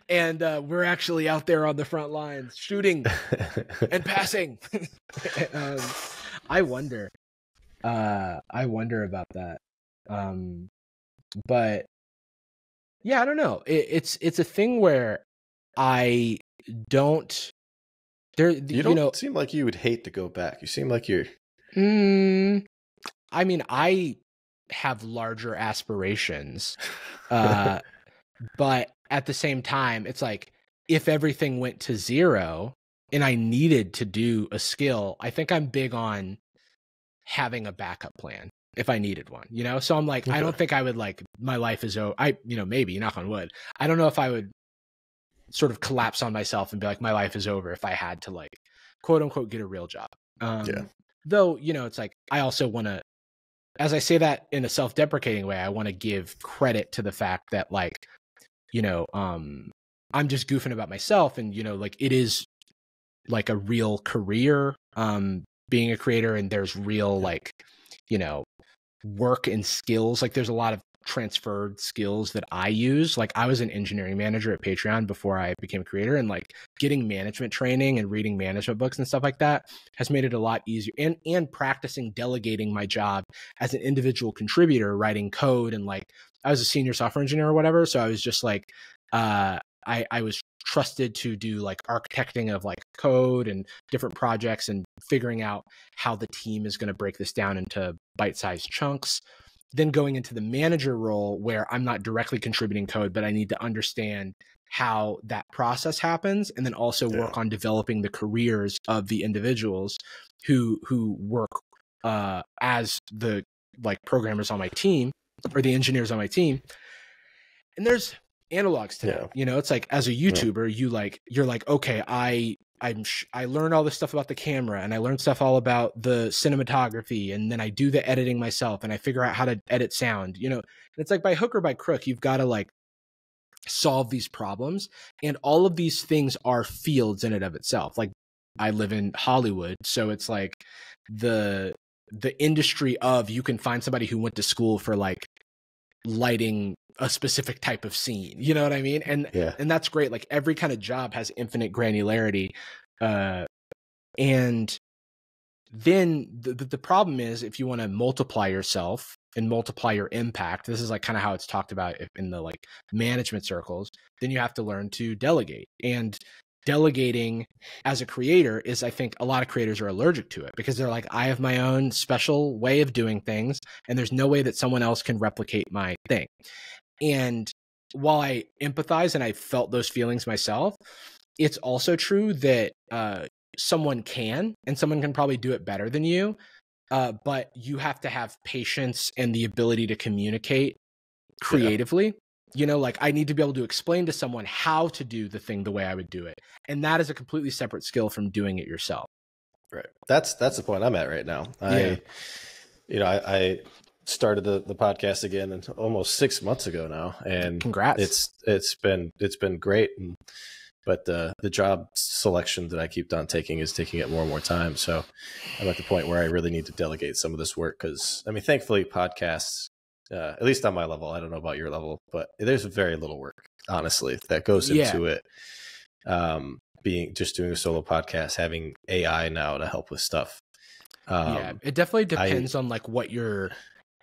and we're actually out there on the front lines shooting and passing. I wonder about that. But yeah, I don't know. It's a thing where I don't. You don't seem like you would hate to go back. You seem like you're I mean, I have larger aspirations, but at the same time, it's like if everything went to zero and I needed to do a skill, I think I'm big on having a backup plan if I needed one, you know? So I'm like, I don't think I would like, my life is over. Maybe, knock on wood. I don't know if I would sort of collapse on myself and be like, my life is over if I had to like, quote unquote, get a real job. Though, it's like, I also want to, as I say that in a self-deprecating way, I want to give credit to the fact that like, I'm just goofing about myself and, like it is like a real career, being a creator, and there's real like, work and skills. Like there's a lot of transferred skills that I use. Like I was an engineering manager at Patreon before I became a creator, and like getting management training and reading management books and stuff like that has made it a lot easier, and practicing delegating my job as an individual contributor, writing code. And like I was a senior software engineer or whatever, so I was just like I was trusted to do like architecting of like code and different projects and figuring out how the team is going to break this down into bite-sized chunks. Then going into the manager role where I'm not directly contributing code, but I need to understand how that process happens, and then also work on developing the careers of the individuals who work as the like programmers on my team or the engineers on my team. And there's analogs to that. It's like as a YouTuber, you're like, okay, I learned all this stuff about the camera, and I learned stuff all about the cinematography, and then I do the editing myself, and I figure out how to edit sound, and it's like by hook or by crook, you've got to like solve these problems. And all of these things are fields in and of itself. Like I live in Hollywood, so it's like the industry of, you can find somebody who went to school for like lighting a specific type of scene, you know what I mean? And that's great. Like every kind of job has infinite granularity. And then the problem is, if you want to multiply yourself and multiply your impact, this is like kind of how it's talked about in the like management circles, then you have to learn to delegate. And delegating as a creator is, I think a lot of creators are allergic to it, because they're like, I have my own special way of doing things, and there's no way that someone else can replicate my thing. And while I empathize and I felt those feelings myself, it's also true that someone can, and someone can probably do it better than you. But you have to have patience and the ability to communicate creatively. Like I need to be able to explain to someone how to do the thing the way I would do it. And that is a completely separate skill from doing it yourself. Right. That's the point I'm at right now. I started the podcast again almost 6 months ago now, and congrats. It's been great. But the job selection that I keep on taking is taking it more and more time. So I'm at the point where I really need to delegate some of this work, because I mean, thankfully podcasts, at least on my level, I don't know about your level, but there's very little work, honestly, that goes into it. Just doing a solo podcast, having AI now to help with stuff. It definitely depends on like what your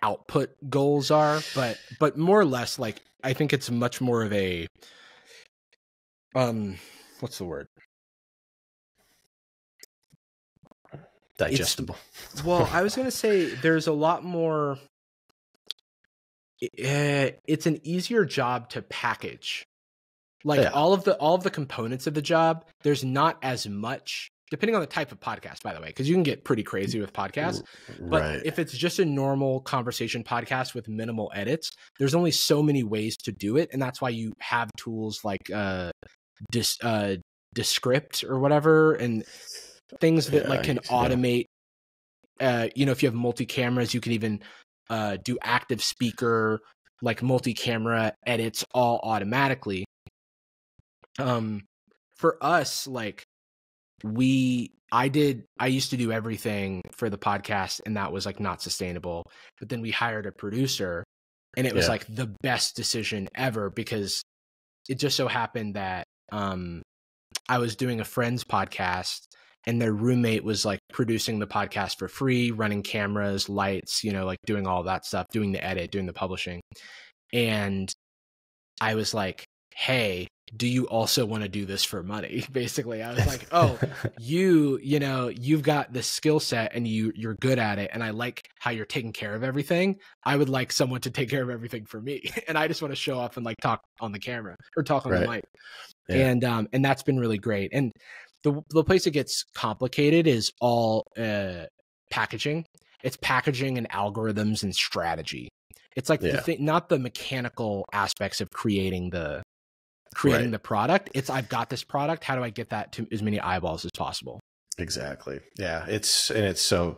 output goals are, but more or less, like I think it's much more of a what's the word? Digestible. Well, I was going to say there's a lot more. It's an easier job to package. Like all of the components of the job, there's not as much, depending on the type of podcast, by the way, because you can get pretty crazy with podcasts. But if it's just a normal conversation podcast with minimal edits, there's only so many ways to do it. And that's why you have tools like Descript or whatever, and things that like can automate. If you have multi-cameras, you can even do active speaker, like multi-camera edits all automatically. For us, like I used to do everything for the podcast, and that was like not sustainable. But then we hired a producer, and it was like the best decision ever, because it just so happened that I was doing a friend's podcast, and their roommate was like producing the podcast for free, running cameras, lights, like doing all that stuff, doing the edit, doing the publishing. And I was like, hey, do you also want to do this for money? Basically, I was like, oh, you've got this skill set and you're good at it. And I like how you're taking care of everything. I would like someone to take care of everything for me. And I just want to show up and like talk on the camera or talk on the mic. Yeah. And that's been really great. And the place it gets complicated is all packaging. It's packaging and algorithms and strategy. It's like the thing, not the mechanical aspects of creating the product. It's, I've got this product. How do I get that to as many eyeballs as possible? Exactly. Yeah. It's so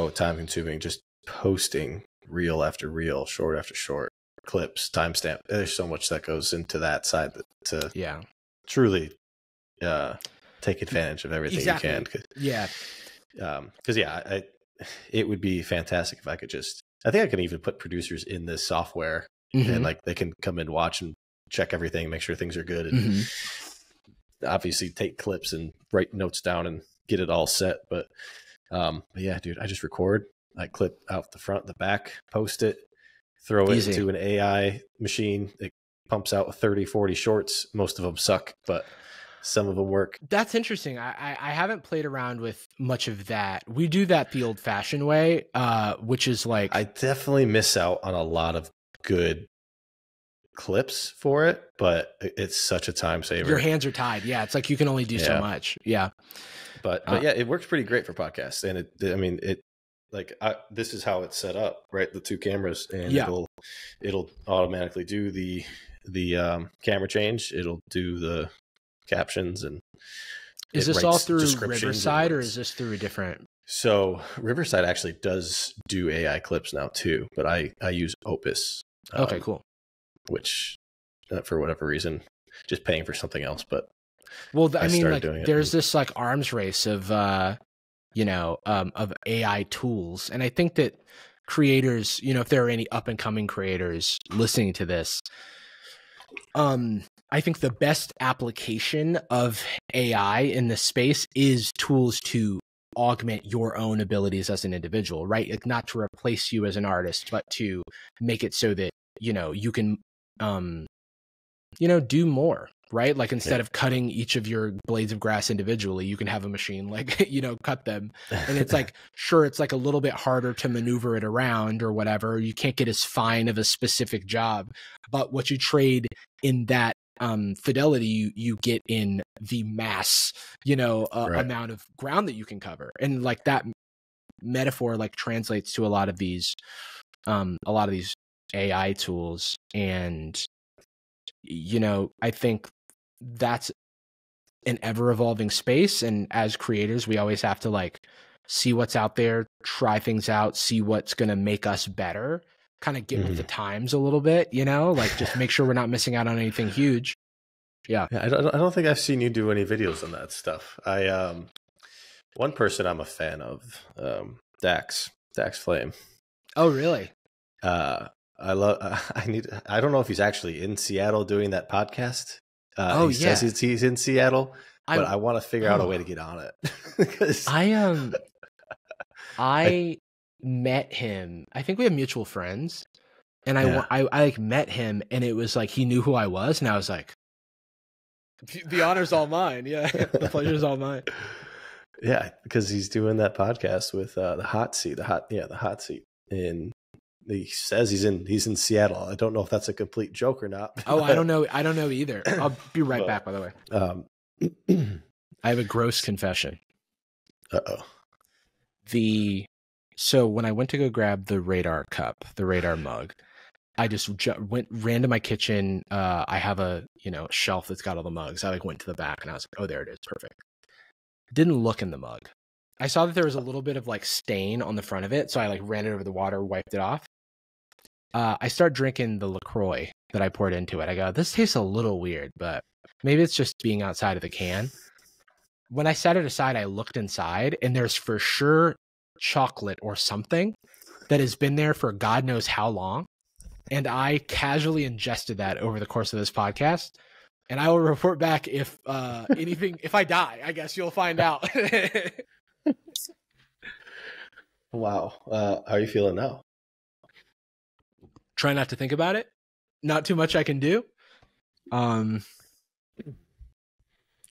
time consuming, just posting reel after reel, short after short, clips, timestamp. There's so much that goes into that side to truly take advantage of everything you can. Because it would be fantastic if I could I think I can even put producers in this software and like they can come and watch and check everything, make sure things are good, and obviously take clips and write notes down and get it all set. But yeah, dude, I just record, I clip out the front, the back, post it, throw it into an AI machine. It pumps out 30, 40 shorts. Most of them suck, but some of them work. That's interesting. I haven't played around with much of that. We do that the old fashioned way, which is like, I definitely miss out on a lot of good clips for it, but it's such a time saver. Your hands are tied. Yeah. It's like, you can only do so much. Yeah. But yeah, it works pretty great for podcasts. And this is how it's set up, right? The two cameras, and it'll automatically do the camera change. It'll do the captions, and is this all through Riverside, or is this through a different? So Riverside actually does do AI clips now too, but I use Opus. Okay, cool. Which for whatever reason, just paying for something else. But I mean, like, there's this like arms race of of AI tools, and I think that creators, if there are any up and coming creators listening to this, I think the best application of AI in this space is tools to augment your own abilities as an individual, right? Like, not to replace you as an artist, but to make it so that, you can, do more, right? Like, instead of cutting each of your blades of grass individually, you can have a machine like, cut them. And it's like, sure, it's like a little bit harder to maneuver it around or whatever. You can't get as fine of a specific job, but what you trade in that fidelity, you get in the mass, amount of ground that you can cover. And like, that metaphor like translates to a lot of these AI tools. And I think that's an ever evolving space, and as creators we always have to like see what's out there, try things out, see what's going to make us better, kind of get with the times a little bit, like just make sure we're not missing out on anything huge. Yeah. I don't think I've seen you do any videos on that stuff. One person I'm a fan of, Dax Flame. Oh, really? I don't know if he's actually in Seattle doing that podcast. He says he's in Seattle, but I want to figure out a way to get on it. I met him. I think we have mutual friends, and I like met him, and it was like he knew who I was, and I was like, the honor's all mine. Yeah, the pleasure's all mine. Yeah, because he's doing that podcast with the hot seat, the hot seat, and he says he's in Seattle. I don't know if that's a complete joke or not. Oh, I don't know either. I'll be right back, by the way. I have a gross confession. So when I went to go grab the Radar cup, the Radar mug, I just ran to my kitchen. I have a shelf that's got all the mugs. I went to the back and I was like, oh, there it is. Perfect. Didn't look in the mug. I saw that there was a little bit of like stain on the front of it. So I ran it over the water, wiped it off. I start drinking the LaCroix that I poured into it. I go, this tastes a little weird, but maybe it's just being outside of the can. When I set it aside, I looked inside, and there's for sure chocolate or something that has been there for God knows how long. And I casually ingested that over the course of this podcast. And I will report back if if I die. I guess you'll find out. Wow. How are you feeling now? Try not to think about it. Not too much I can do. All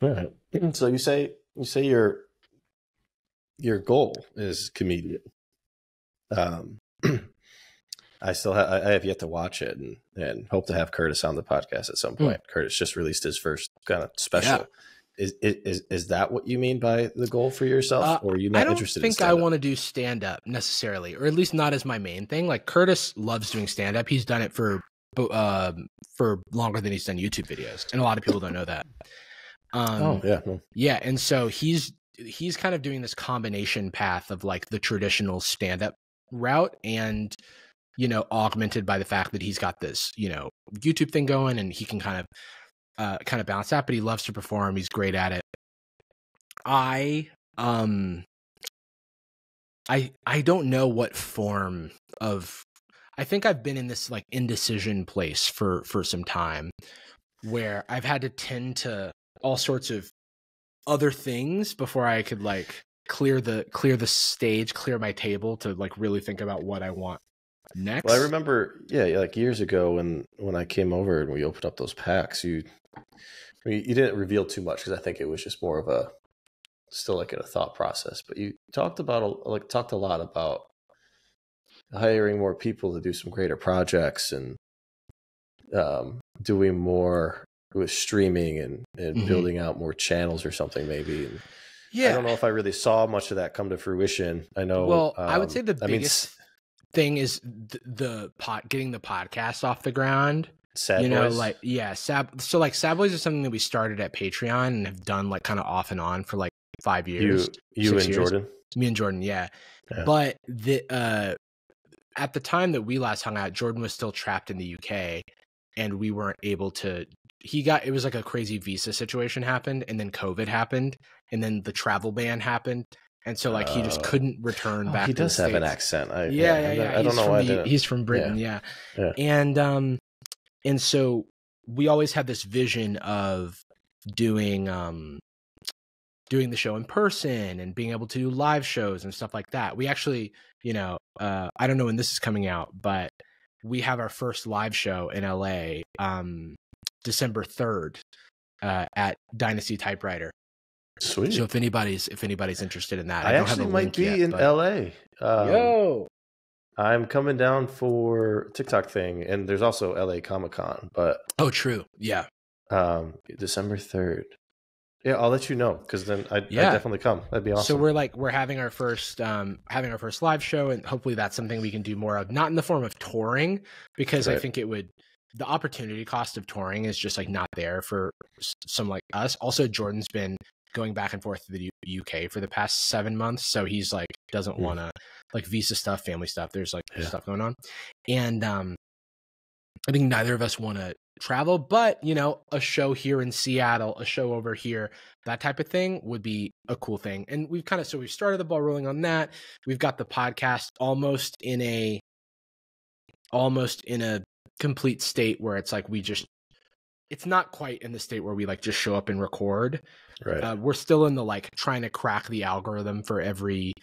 right. So you say your goal is comedian. I have yet to watch it and hope to have Curtis on the podcast at some point. Curtis just released his first kind of special. Yeah. Is that what you mean by the goal for yourself, or are you not interested in stand-up? I don't think I want to do stand-up necessarily, or at least not as my main thing. Like Curtis loves doing stand-up. He's done it for longer than he's done YouTube videos, and a lot of people don't know that. Yeah, and so he's kind of doing this combination path of like the traditional stand-up route and, you know, augmented by the fact that he's got this, you know, YouTube thing going, and he can kind of balance that, but he loves to perform. He's great at it. I don't know what form of, I think I've been in this like indecision place for some time where I've had to tend to all sorts of other things before I could like clear the stage, clear my table to like really think about what I want next. Well, I remember, like years ago when I came over and we opened up those packs, you didn't reveal too much because I think it was just more of still like in a thought process. But you talked a lot about hiring more people to do some greater projects and doing more with streaming and building out more channels or something maybe. And I don't know if I really saw much of that come to fruition. I know. Well, I would say the biggest thing is getting the podcast off the ground. Sad Boys. Like so like Sad Boys is something that we started at Patreon and have done like kind of off and on for like 5 years. You and Jordan. Me and Jordan, yeah. But at the time that we last hung out, Jordan was still trapped in the UK, and we weren't able to. It was like a crazy visa situation happened, and then COVID happened, and then the travel ban happened. And so, like, he just couldn't return back. He does have an accent. I don't know why. He's from Britain, yeah. And so we always had this vision of doing the show in person and being able to do live shows and stuff like that. We actually, I don't know when this is coming out, but we have our first live show in LA, December 3rd, at Dynasty Typewriter. Sweet. So if anybody's interested in that, I actually might be in LA. I'm coming down for TikTok thing, and there's also LA Comic-Con, but true, yeah. December 3rd. Yeah, I'll let you know because then I'd definitely come. That'd be awesome. So we're having our first live show, and hopefully that's something we can do more of. Not in the form of touring, because I think the opportunity cost of touring is just like not there for some like us. Also, Jordan's been going back and forth to the UK for the past 7 months, so he's like doesn't want to like visa stuff, family stuff. There's like stuff going on, and I think neither of us want to travel, but a show here in Seattle, a show over here, that type of thing would be a cool thing. And we've started the ball rolling on that. We've got the podcast almost in a complete state where it's like it's not quite in the state where we like just show up and record. Right. We're still in the like trying to crack the algorithm for every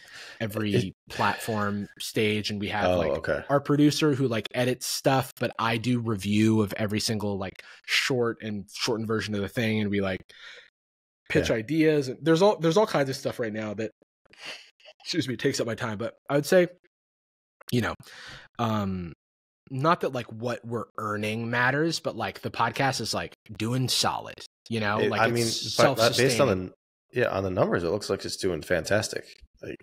platform stage, and we have our producer who like edits stuff, but I do review of every single like short and shortened version of the thing, and we like pitch ideas, and there's all kinds of stuff right now that takes up my time. But I would say, not that like what we're earning matters, but like the podcast is like doing solid, based on the numbers, it looks like it's doing fantastic. Like,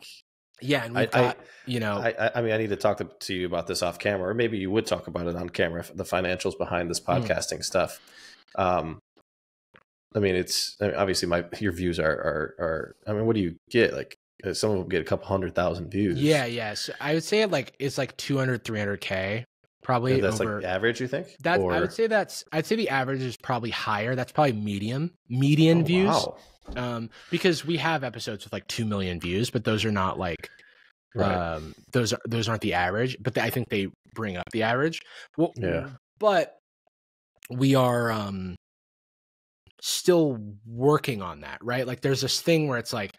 and we've got, I mean, I need to talk to you about this off camera, or maybe you would talk about it on camera, the financials behind this podcasting stuff. I mean, obviously your views are, I mean, what do you get? Like, some of them get a couple 100,000 views. Yeah. So I would say it's like 200, 300K. Probably. And that's like average, you think? I would say I'd say the average is probably higher. That's probably median views. Wow. Because we have episodes with like 2 million views, but those are not like, those aren't the average, but I think they bring up the average. Well, but we are, still working on that, right? Like there's this thing where it's like,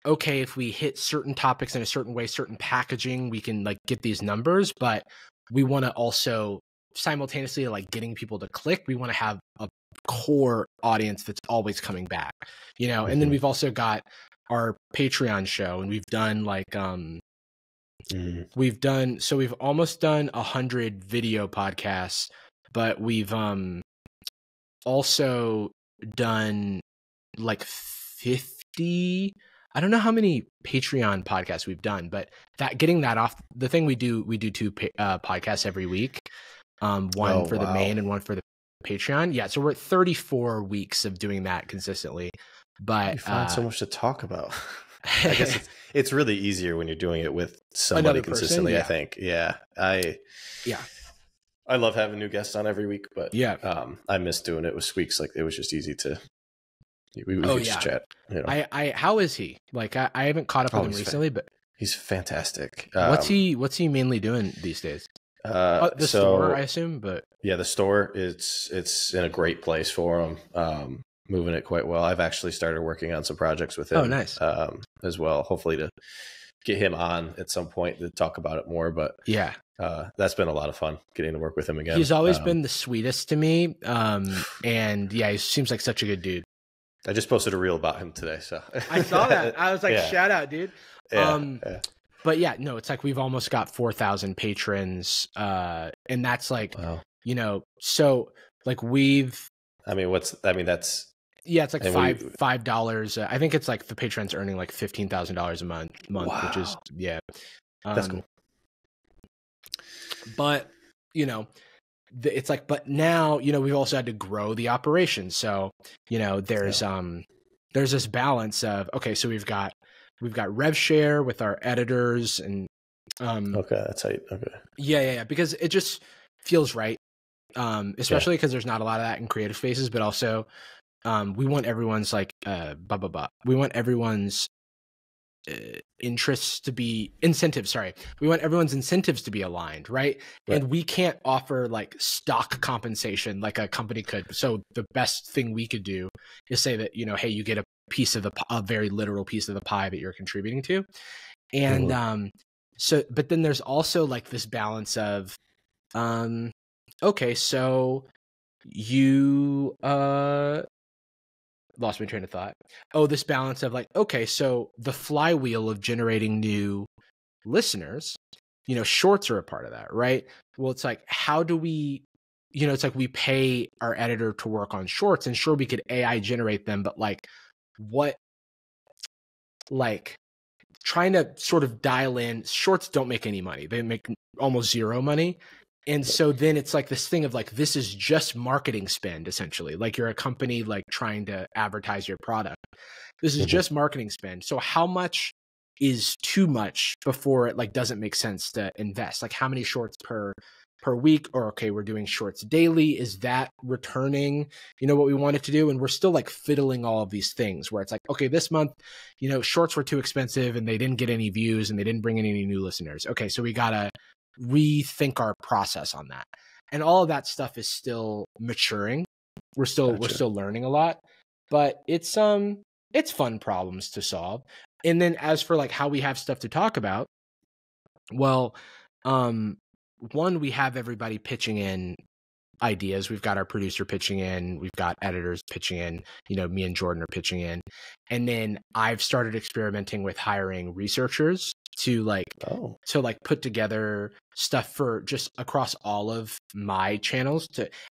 okay, if we hit certain topics in a certain way, certain packaging, we can like get these numbers, but we want to also simultaneously like getting people to click. We want to have a core audience that's always coming back, you know. And then we've also got our Patreon show, and we've done like we've almost done 100 video podcasts, but we've also done like 50. I don't know how many Patreon podcasts we've done, but getting that off, the thing we do two podcasts every week, one for the main and one for the Patreon. Yeah, so we're at 34 weeks of doing that consistently. But you find so much to talk about. I guess it's really easier when you're doing it with somebody consistently. Yeah. I think, I love having new guests on every week, but I miss doing it with Squeaks. Like, it was just easy to. We just chat. You know? How is he? Like, I haven't caught up with him recently, but he's fantastic. What's he mainly doing these days? The store, I assume, but yeah, the store, it's in a great place for him. Moving it quite well. I've actually started working on some projects with him. Oh, nice. As well. Hopefully to get him on at some point to talk about it more. But that's been a lot of fun getting to work with him again. He's always been the sweetest to me. And yeah, he seems like such a good dude. I just posted a reel about him today, so I saw that. I was like, shout out, dude. But yeah, no, it's like we've almost got 4,000 patrons, and that's like, you know, so like that's it's like $5. I think it's like the patron's earning like $15,000 a month, which is that's cool. But you know, it's like, but now, you know, we've also had to grow the operation. So, you know, there's this balance of, okay, so we've got rev share with our editors and, that's how yeah. Because it just feels right. Especially because there's not a lot of that in creative spaces, but also, we want everyone's like, we want everyone's incentives. We want everyone's incentives to be aligned, right? And we can't offer like stock compensation like a company could. So the best thing we could do is say that, you know, hey, you get a very literal piece of the pie that you're contributing to. And so, but then there's also like this balance of, okay, so you lost my train of thought. This balance of like, okay, so the flywheel of generating new listeners, you know, shorts are a part of that, right? Well, it's like, how do we, you know, it's like we pay our editor to work on shorts, and sure, we could AI generate them, but like, what, like, trying to sort of dial in, shorts don't make any money. They make almost zero money. And so then it's like this thing of like, this is just marketing spend, essentially. Like, you're a company like trying to advertise your product. This is just marketing spend. So how much is too much before it like doesn't make sense to invest? Like, how many shorts per week? Or, okay, we're doing shorts daily. Is that returning, you know, what we want it to do? And we're still like fiddling all of these things where it's like, okay, this month, you know, shorts were too expensive and they didn't get any views and they didn't bring in any new listeners. Okay, so we gotta rethink our process on that, and all of that stuff is still maturing. We're still learning a lot, but it's fun problems to solve. And then as for like how we have stuff to talk about, well, one, we have everybody pitching in ideas. We've got our producer pitching in, we've got editors pitching in, you know, me and Jordan are pitching in, and then I've started experimenting with hiring researchers to put together stuff for just across all of my channels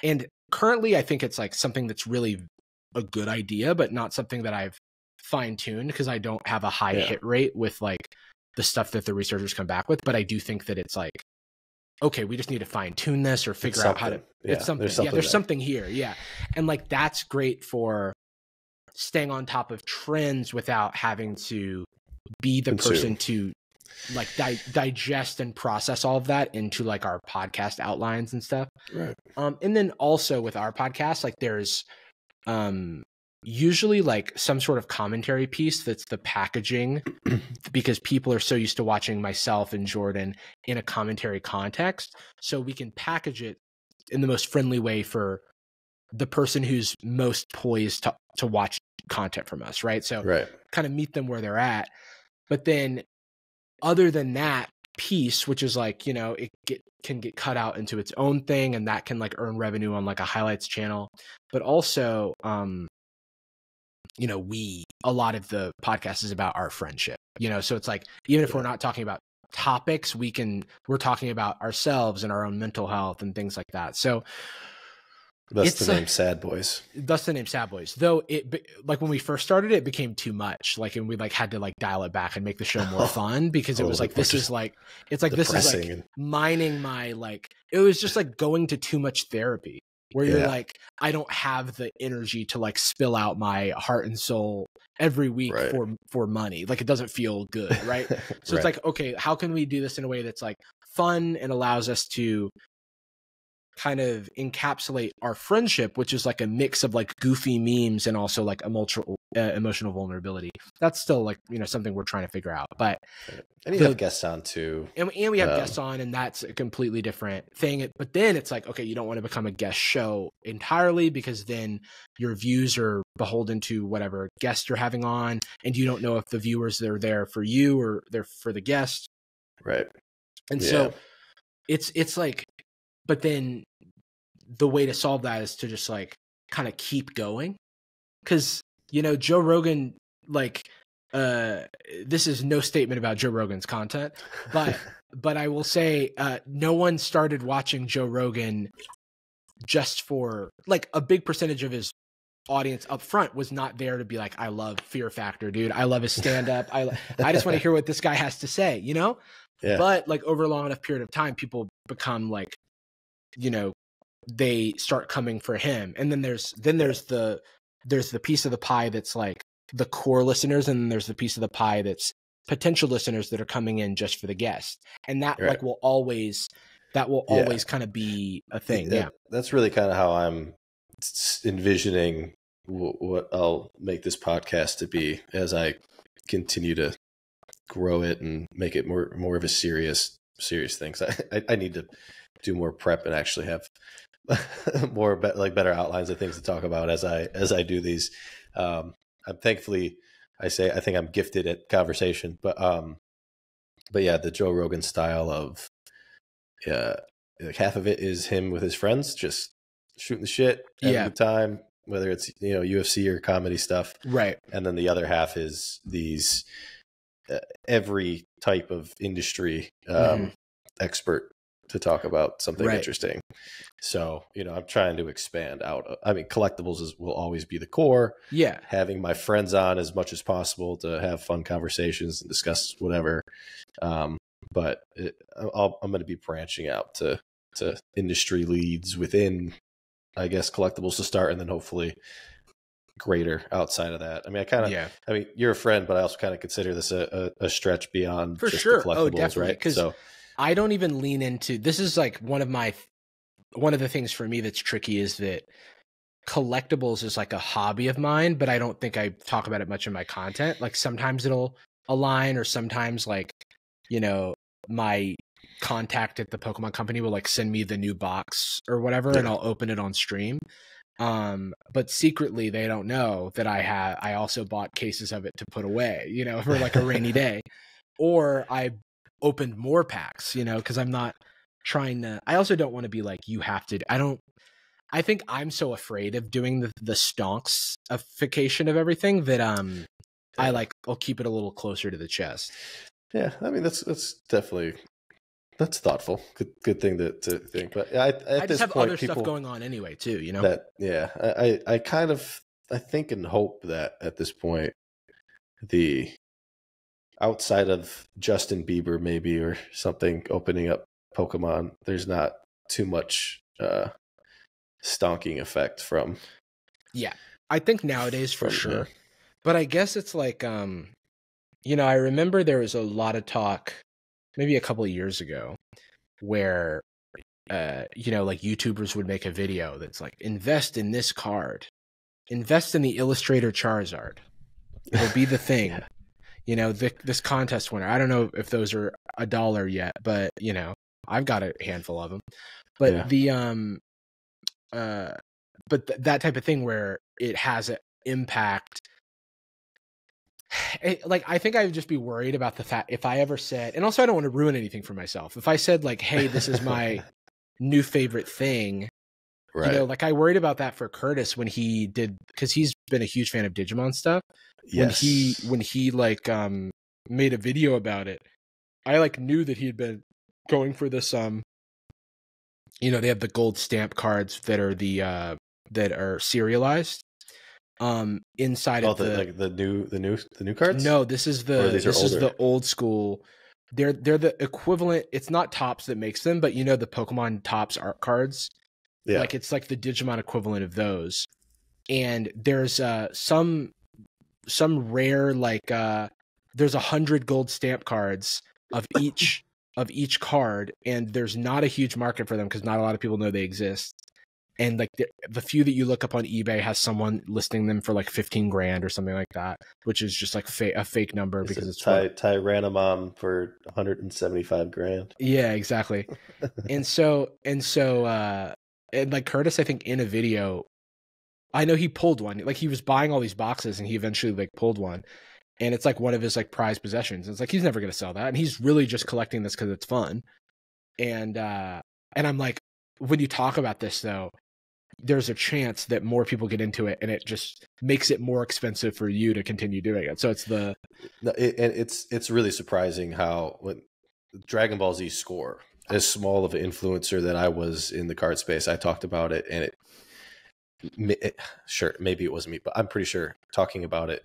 and currently I think it's like something that's really a good idea, but not something that I've fine-tuned because I don't have a high hit rate with like the stuff that the researchers come back with. But I do think that it's like, okay, we just need to fine-tune this or figure out how to, it's something. There's something here. Yeah. And like, that's great for staying on top of trends without having to be the person to like digest and process all of that into like our podcast outlines and stuff. Right. And then also with our podcast, like there's usually like some sort of commentary piece that's the packaging because people are so used to watching myself and Jordan in a commentary context. So we can package it in the most friendly way for the person who's most poised to watch content from us. Right. So kind of meet them where they're at. But then other than that, piece, which is like, can get cut out into its own thing, and that can like earn revenue on like a highlights channel. But also, a lot of the podcast is about our friendship, so it's like, even if we're not talking about topics, we're talking about ourselves and our own mental health and things like that. So that's the name Sad Boys. That's the name Sad Boys. Though like when we first started, it became too much. Like, and we like had to like dial it back and make the show more fun, because it was like, this is like mining my, like, it was just like going to too much therapy, where you're like, I don't have the energy to like spill out my heart and soul every week for money. Like, it doesn't feel good. Right. So it's like, okay, how can we do this in a way that's like fun and allows us to kind of encapsulate our friendship, which is like a mix of like goofy memes and also like emotional vulnerability. That's still like, something we're trying to figure out. But and you have guests on too, and we have guests on, and that's a completely different thing. But then it's like, okay, you don't want to become a guest show entirely, because then your views are beholden to whatever guest you're having on, and you don't know if the viewers are there for you or they're for the guest. Right. And so it's like, but then the way to solve that is to just like kind of keep going. Cause Joe Rogan, like, this is no statement about Joe Rogan's content, but I will say, no one started watching Joe Rogan just for, like, a big percentage of his audience up front was not there to be like, I love Fear Factor, dude. I love his stand up. I just want to hear what this guy has to say, Yeah. But like over a long enough period of time, people become like, they start coming for him. And then there's the piece of the pie that's like the core listeners, and then there's the piece of the pie that's potential listeners that are coming in just for the guest. And that like will always kind of be a thing. That's really kind of how I'm envisioning what I'll make this podcast to be, as I continue to grow it and make it more of a serious thing. So I need to do more prep and actually have better outlines of things to talk about as I do these. I'm thankfully, I think I'm gifted at conversation, but yeah, the Joe Rogan style of, like half of it is him with his friends, just shooting the shit, having a good time, whether it's, UFC or comedy stuff. Right. And then the other half is these, every type of industry, expert to talk about something interesting. So, I'm trying to expand out. I mean, collectibles will always be the core. Yeah. Having my friends on as much as possible to have fun conversations and discuss whatever. But I'm going to be branching out to industry leads within, I guess, collectibles to start, and then hopefully greater outside of that. I mean, I mean, you're a friend, but I also kind of consider this a stretch beyond for just sure. The collectibles, right? Because I don't even lean into, this is like one of the things for me that's tricky is that collectibles is like a hobby of mine, but I don't think I talk about it much in my content. Like sometimes it'll align, or sometimes like, my contact at the Pokemon company will like send me the new box or whatever, and I'll open it on stream. But secretly they don't know that I also bought cases of it to put away, for like a rainy day, or I opened more packs, cause I'm not trying to, I also don't want to be like, you have to, I think I'm so afraid of doing the stonksification of everything that, I'll keep it a little closer to the chest. Yeah. I mean, that's definitely, that's thoughtful. Good thing to think. But I just have other stuff going on anyway too, I think and hope that at this point, the outside of Justin Bieber maybe or something opening up Pokemon, there's not too much stonking effect from. Yeah, I think nowadays for sure. But I guess it's like, I remember there was a lot of talk maybe a couple of years ago where, like YouTubers would make a video that's like, invest in this card, invest in the Illustrator Charizard. It'll be the thing. This contest winner. I don't know if those are $1 yet, but I've got a handful of them. But that type of thing where it has an impact Like, I think I would just be worried about the fact if I ever said, and also I don't want to ruin anything for myself. If I said like, hey, this is my new favorite thing, right. You know, like I worried about that for Curtis when he did, because he's been a huge fan of Digimon stuff. Yes. When he like made a video about it, I like knew that he had been going for this you know, they have the gold stamp cards that are that are serialized. Inside of the new cards. No, this is the old school. They're the equivalent. It's not Topps that makes them, but you know the Pokemon Topps art cards. Yeah, like it's like the Digimon equivalent of those. And there's some rare there's 100 gold stamp cards of each card, and there's not a huge market for them because not a lot of people know they exist. And like the few that you look up on eBay has someone listing them for like 15 grand or something like that, which is just like a fake number because it's Tyrannomon for 175 grand. Yeah, exactly. and so and like Curtis, I think in a video, I know he pulled one. Like he was buying all these boxes and he eventually like pulled one. And it's like one of his like prized possessions. It's like he's never going to sell that, and he's really just collecting this because it's fun. And I'm like, when you talk about this though, there's a chance that more people get into it, and it just makes it more expensive for you to continue doing it. So it's really surprising how when Dragon Ball Z Score, as small of an influencer that I was in the card space, I talked about it, and sure, maybe it wasn't me, but I'm pretty sure talking about it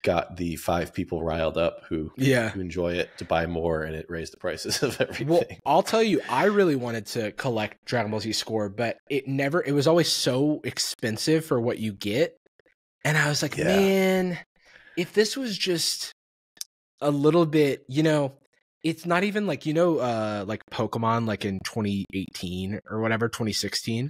got the 5 people riled up who enjoy it to buy more, and it raised the prices of everything. Well, I'll tell you, I really wanted to collect Dragon Ball Z Score, but it was always so expensive for what you get. And I was like, man, if this was just a little bit, you know, it's not even like, you know, like Pokemon, like in 2018 or whatever, 2016,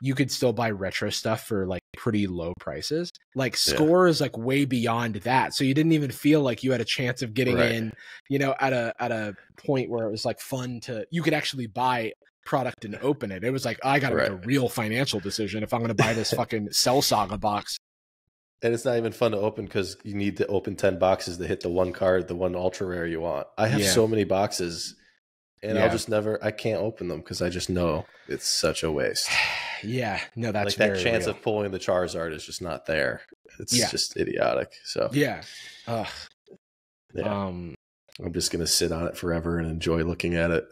you could still buy retro stuff for like pretty low prices. Like Score is like way beyond that. So you didn't even feel like you had a chance of getting in, you know, at a point where it was like fun you could actually buy product and open it. It was like, I got to make a real financial decision if I'm going to buy this fucking Cell Saga box. And it's not even fun to open because you need to open 10 boxes to hit the one card, the one ultra rare you want. I have so many boxes, and I can't open them because I just know it's such a waste. Yeah, no, that's like that chance of pulling the Charizard is just not there. It's just idiotic. So I'm just gonna sit on it forever and enjoy looking at it.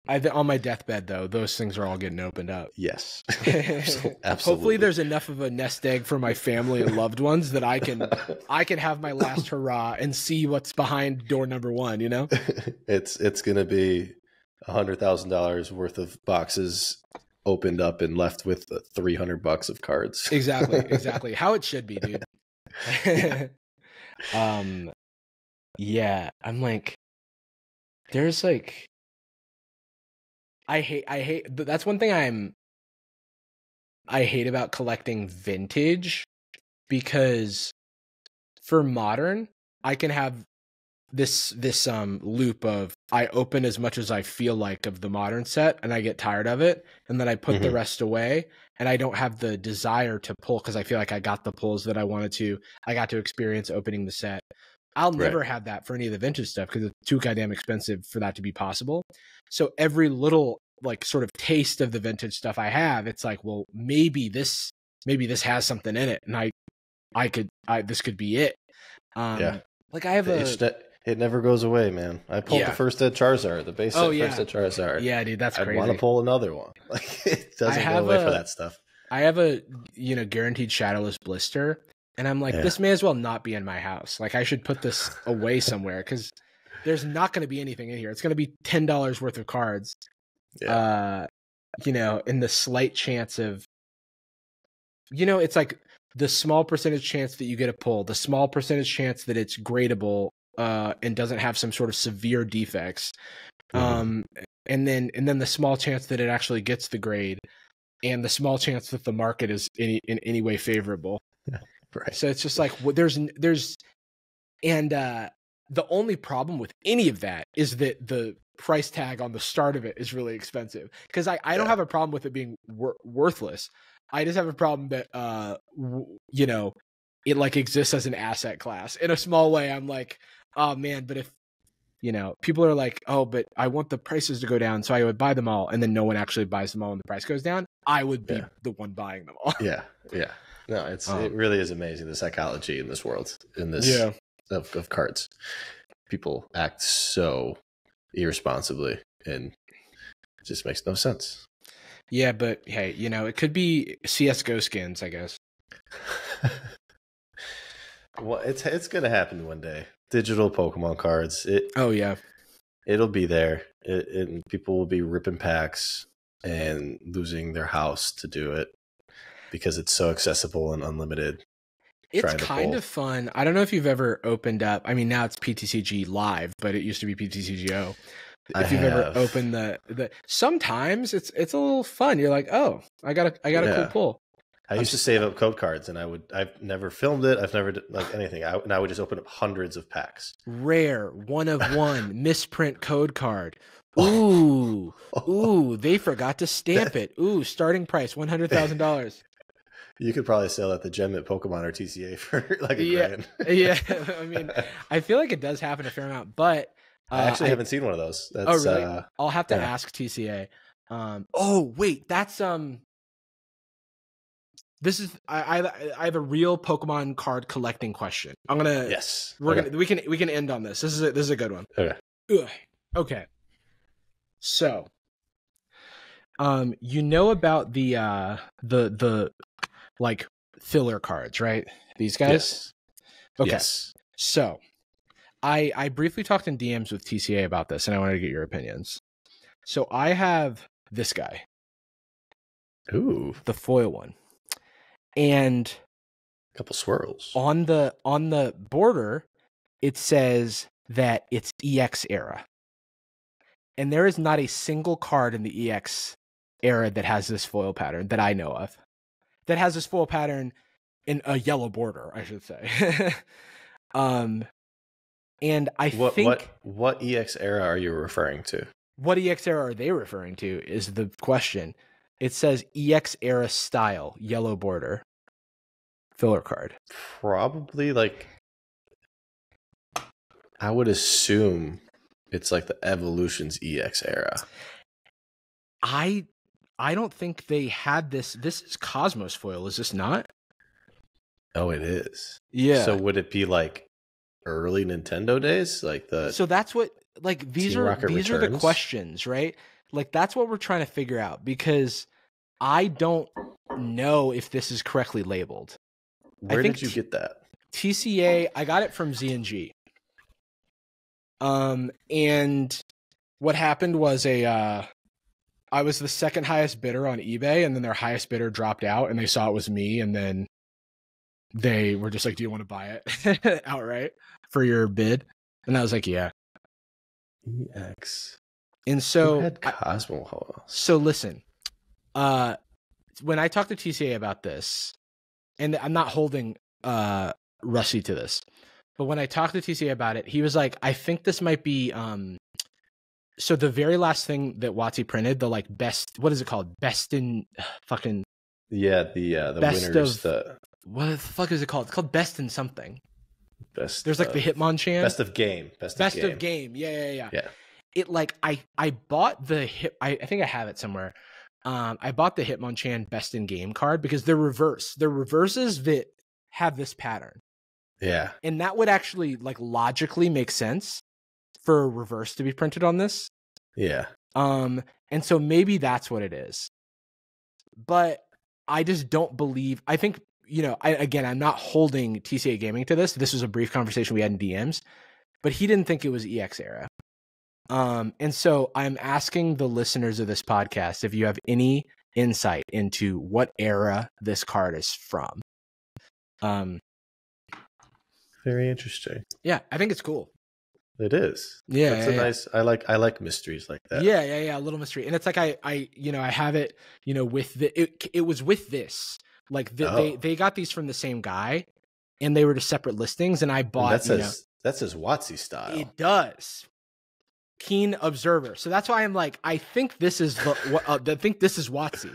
On my deathbed, though, those things are all getting opened up. Yes, absolutely. Hopefully, there's enough of a nest egg for my family and loved ones that I can have my last hurrah and see what's behind door number 1. You know, it's gonna be $100,000 worth of boxes opened up and left with $300 of cards. Exactly. How it should be, dude. I'm like, there's like, I hate, that's one thing I hate about collecting vintage, because for modern, I can have this loop of I open as much as I feel like of the modern set, and I get tired of it, and then I put the rest away, and I don't have the desire to pull because I feel like I got the pulls that I wanted to. I got to experience opening the set. I'll never have that for any of the vintage stuff because it's too goddamn expensive for that to be possible. So every little like sort of taste of the vintage stuff I have, it's like, well, maybe this has something in it, and this could be it. Like I have it never goes away, man. I pulled the first Ed Charizard, the base set first Ed Charizard. Yeah, dude, that's crazy. I want to pull another one. Like it doesn't go away for that stuff. I have a guaranteed shadowless blister, and I'm like, this may as well not be in my house. Like I should put this away somewhere because there's not going to be anything in here. It's going to be $10 worth of cards. Yeah. In the slight chance of, it's like the small percentage chance that you get a pull, the small percentage chance that it's gradable and doesn't have some sort of severe defects. And then the small chance that it actually gets the grade, and the small chance that the market is in any way favorable. Right. So it's just like the only problem with any of that is that the price tag on the start of it is really expensive, because I don't have a problem with it being worthless. I just have a problem that it like exists as an asset class in a small way. I'm like, oh man, but if, you know, people are like, oh, but I want the prices to go down, so I would buy them all, and then no one actually buys them all when the price goes down, I would be the one buying them all. Yeah. No, it really is amazing, the psychology in this world, in this of cards. People act so irresponsibly, and it just makes no sense. Yeah, but hey, you know, it could be CS:GO skins, I guess. Well, it's gonna happen one day. Digital Pokemon cards. It'll be there. And people will be ripping packs and losing their house to do it because it's so accessible and unlimited. It's kind of fun. I don't know if you've ever opened up. I mean, now it's PTCG Live, but it used to be PTCGO. If you've ever opened the sometimes it's a little fun. You're like, oh, I got a cool pull. I used to save up code cards, and I've never filmed it. I've never like anything. And I would just open up hundreds of packs. Rare, one of one, misprint code card. Ooh, they forgot to stamp it. Ooh, starting price $100,000. You could probably sell at the Gem at Pokemon or TCA for like $1,000. Yeah, I mean, I feel like it does happen a fair amount, but I actually haven't seen one of those. That's, really? I'll have to ask TCA. Oh wait, that's This is I have a real Pokemon card collecting question. I'm gonna we can end on this. This is a good one. Okay. So, you know about the like filler cards, right? These guys. Yes. Okay. Yes. So, I briefly talked in DMs with TCA about this, and I wanted to get your opinions. So I have this guy. Ooh, the foil one. And a couple swirls on the border, it says that it's EX era, and there is not a single card in the EX era that has this foil pattern that I know of. That has this foil pattern in a yellow border, I should say. And I think what EX era are you referring to? What EX era are they referring to is the question. It says EX era style, yellow border, filler card. Probably like, I would assume it's like the Evolutions EX era. I don't think they had this. This is Cosmos foil, is this not? Oh, it is. Yeah. So would it be like early Nintendo days? Like So that's what, like, these are the questions, right? Like, that's what we're trying to figure out, because I don't know if this is correctly labeled. Where did you get that? TCA, I got it from ZNG. And what happened was I was the second highest bidder on eBay, and then their highest bidder dropped out, and they saw it was me, and then they were just like, do you want to buy it outright for your bid? And I was like, yeah. EX. And so who had Cosmo. So listen, when I talked to TCA about this, and I'm not holding Rusty to this, but when I talked to TCA about it, he was like, I think this might be so the very last thing that WotC printed, the like best, what is it called? Best in fucking the best winners, of what the fuck is it called? It's called Best in something. Best. There's like the Hitmonchan. Best of game. Best of game. Yeah. It like I bought the I think I have it somewhere. I bought the Hitmonchan Best in Game card because they're reverse. They're reverses that have this pattern. Yeah. And that would actually like logically make sense for a reverse to be printed on this. Yeah. And so maybe that's what it is. But I just don't believe, I think, you know, I'm not holding TCA Gaming to this. This was a brief conversation we had in DMs, but he didn't think it was EX era. And so I'm asking the listeners of this podcast if you have any insight into what era this card is from. Very interesting. Yeah, I think it's cool. It is. Yeah, it's nice. I like mysteries like that. Yeah, a little mystery, and it's like I have it, you know, with it was with this. Like they got these from the same guy, and they were just separate listings, and I bought. And that's his WotC style. It does. Keen observer. So that's why I'm like, I think this is I think this is WotC.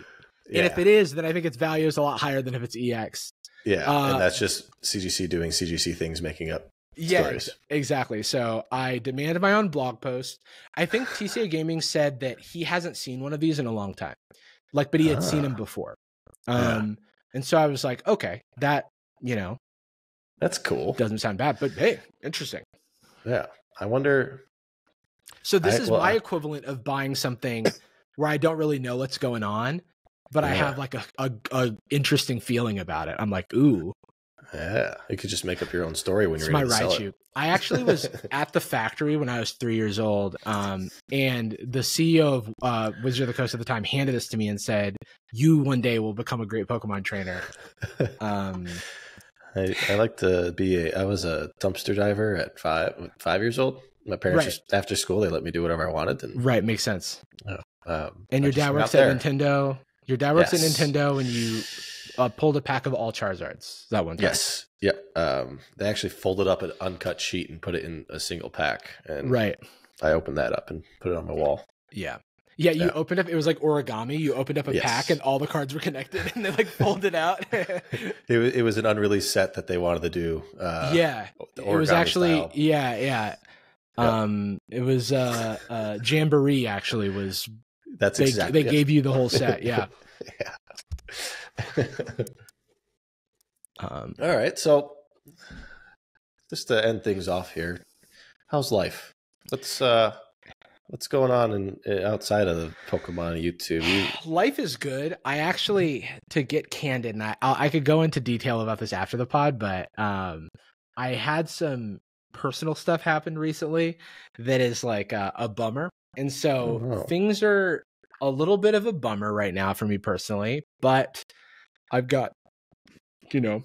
Yeah. And if it is, then I think its value is a lot higher than if it's EX. Yeah, and that's just CGC doing CGC things, making up stories. Exactly. So I demanded my own blog post. I think TCA Gaming said that he hasn't seen one of these in a long time, like, but he had seen them before. And so I was like, okay, that, that's cool. Doesn't sound bad, but hey, interesting. Yeah, I wonder. So this is my equivalent of buying something where I don't really know what's going on, but I have like a interesting feeling about it. I'm like, ooh. Yeah, you could just make up your own story when you're ready to sell it. I actually was at the factory when I was 3 years old, and the CEO of Wizard of the Coast at the time handed this to me and said, "You one day will become a great Pokemon trainer." I like to be I was a dumpster diver at 5 years old. My parents just, after school, they let me do whatever I wanted. And, makes sense. And your dad works at Nintendo. Your dad works at Nintendo, and you pulled a pack of all Charizards that one time. Yes. Yep. They actually folded up an uncut sheet and put it in a single pack. And I opened that up and put it on my wall. Yeah. Yeah, you opened up, it was like origami. You opened up a pack and all the cards were connected and they like folded out. It was an unreleased set that they wanted to do. It was actually, style. Yeah. It was Jamboree actually was. That's exactly. They gave you the whole set. Yeah. All right. So just to end things off here, how's life? What's going on outside of the Pokemon YouTube? Life is good. I actually, to get candid, and I could go into detail about this after the pod, but I had some personal stuff happen recently that is like a bummer. And so things are a little bit of a bummer right now for me personally, but I've got, I've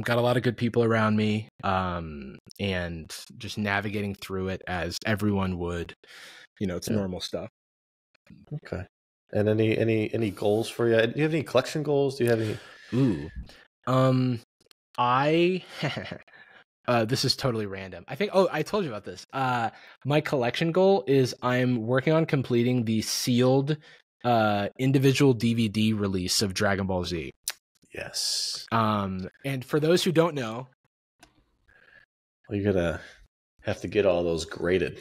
got a lot of good people around me, and just navigating through it as everyone would. It's normal stuff. Okay. And any goals for you? Do you have any collection goals? Do you have any? This is totally random. I think. Oh, I told you about this. My collection goal is I'm working on completing the sealed, individual DVD release of Dragon Ball Z. Yes. And for those who don't know, you're gonna have to get all those graded.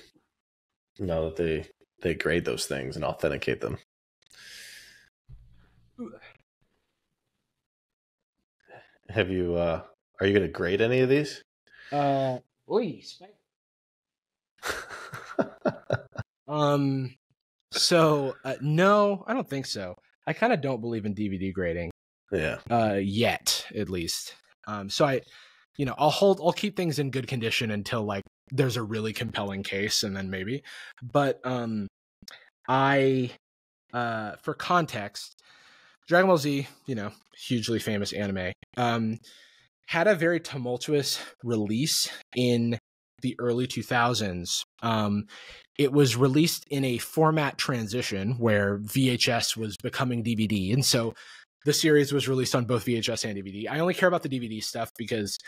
Now that they grade those things and authenticate them. Have you? Are you gonna grade any of these? So no, I don't think so. I kind of don't believe in DVD grading. Yeah. Yet, at least. So I'll keep things in good condition until like there's a really compelling case, and then maybe. But for context, Dragon Ball Z, hugely famous anime, had a very tumultuous release in the early 2000s. It was released in a format transition where VHS was becoming DVD, and so the series was released on both VHS and DVD. I only care about the DVD stuff because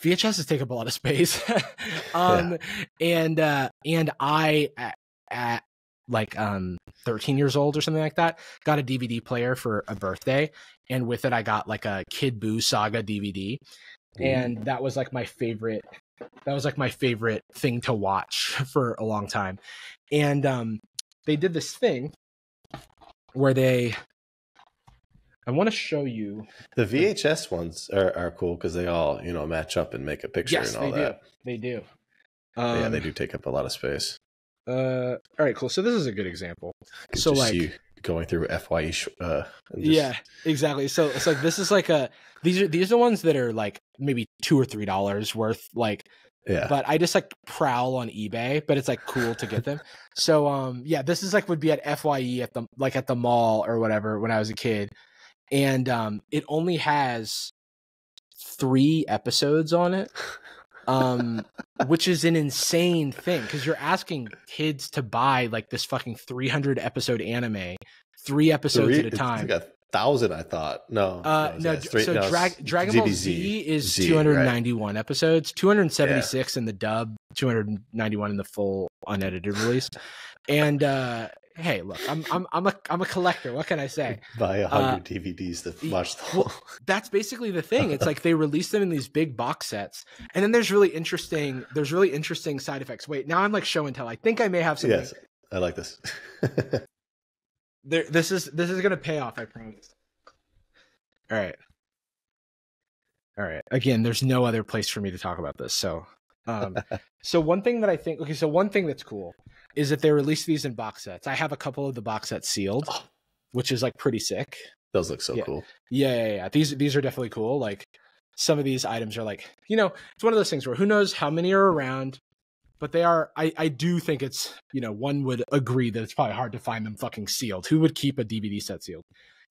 VHSs take up a lot of space. And I at like 13 years old or something like that, got a DVD player for a birthday, and with it I got like a Kid Buu Saga DVD. And that was like my favorite thing to watch for a long time. And they did this thing where I want to show you. The VHS ones are cool because they all, match up and make a picture and all that. They do. They do take up a lot of space. All right, cool. So this is a good example. So like you going through FYE. Yeah, exactly. So it's like, this is like these are the ones that are like maybe $2 or $3 worth. Like, but I just like prowl on eBay, but it's like cool to get them. So this is like would be at FYE at the mall or whatever when I was a kid. And it only has 3 episodes on it, which is an insane thing because you're asking kids to buy like this fucking 300 episode anime, 3 episodes at a time. It's like 1,000, I thought. No. Dragon Ball Z is 291 episodes, 276 in the dub, 291 in the full unedited release. And hey, look, I'm a collector. What can I say? Buy 100 DVDs to watch the whole. Well, that's basically the thing. It's like they release them in these big box sets, and then there's really interesting side effects. Wait, now I'm like show and tell. I think I may have something. Yes, I like this. This is gonna pay off. I promise. All right. Again, there's no other place for me to talk about this. So, so one thing that's cool is that they release these in box sets. I have a couple of the box sets sealed, which is like pretty sick. Those look so cool. Yeah. These are definitely cool. Like some of these items are like, it's one of those things where who knows how many are around, but they are. I do think it's, one would agree that it's probably hard to find them fucking sealed. Who would keep a DVD set sealed?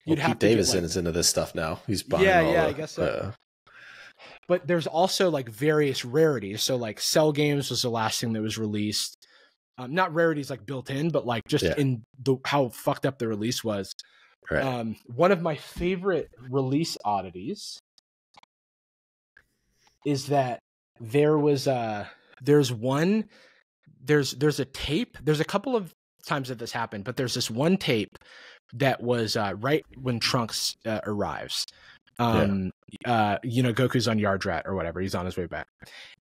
Pete Davidson is into this stuff now. He's buying I guess so. But there's also like various rarities. So like Cell Games was the last thing that was released. Not rarities like built in, but like just in how fucked up the release was. Right. One of my favorite release oddities is that there's a tape. There's a couple of times that this happened, but there's this one tape that was right when Trunks arrives. Goku's on Yardrat or whatever. He's on his way back.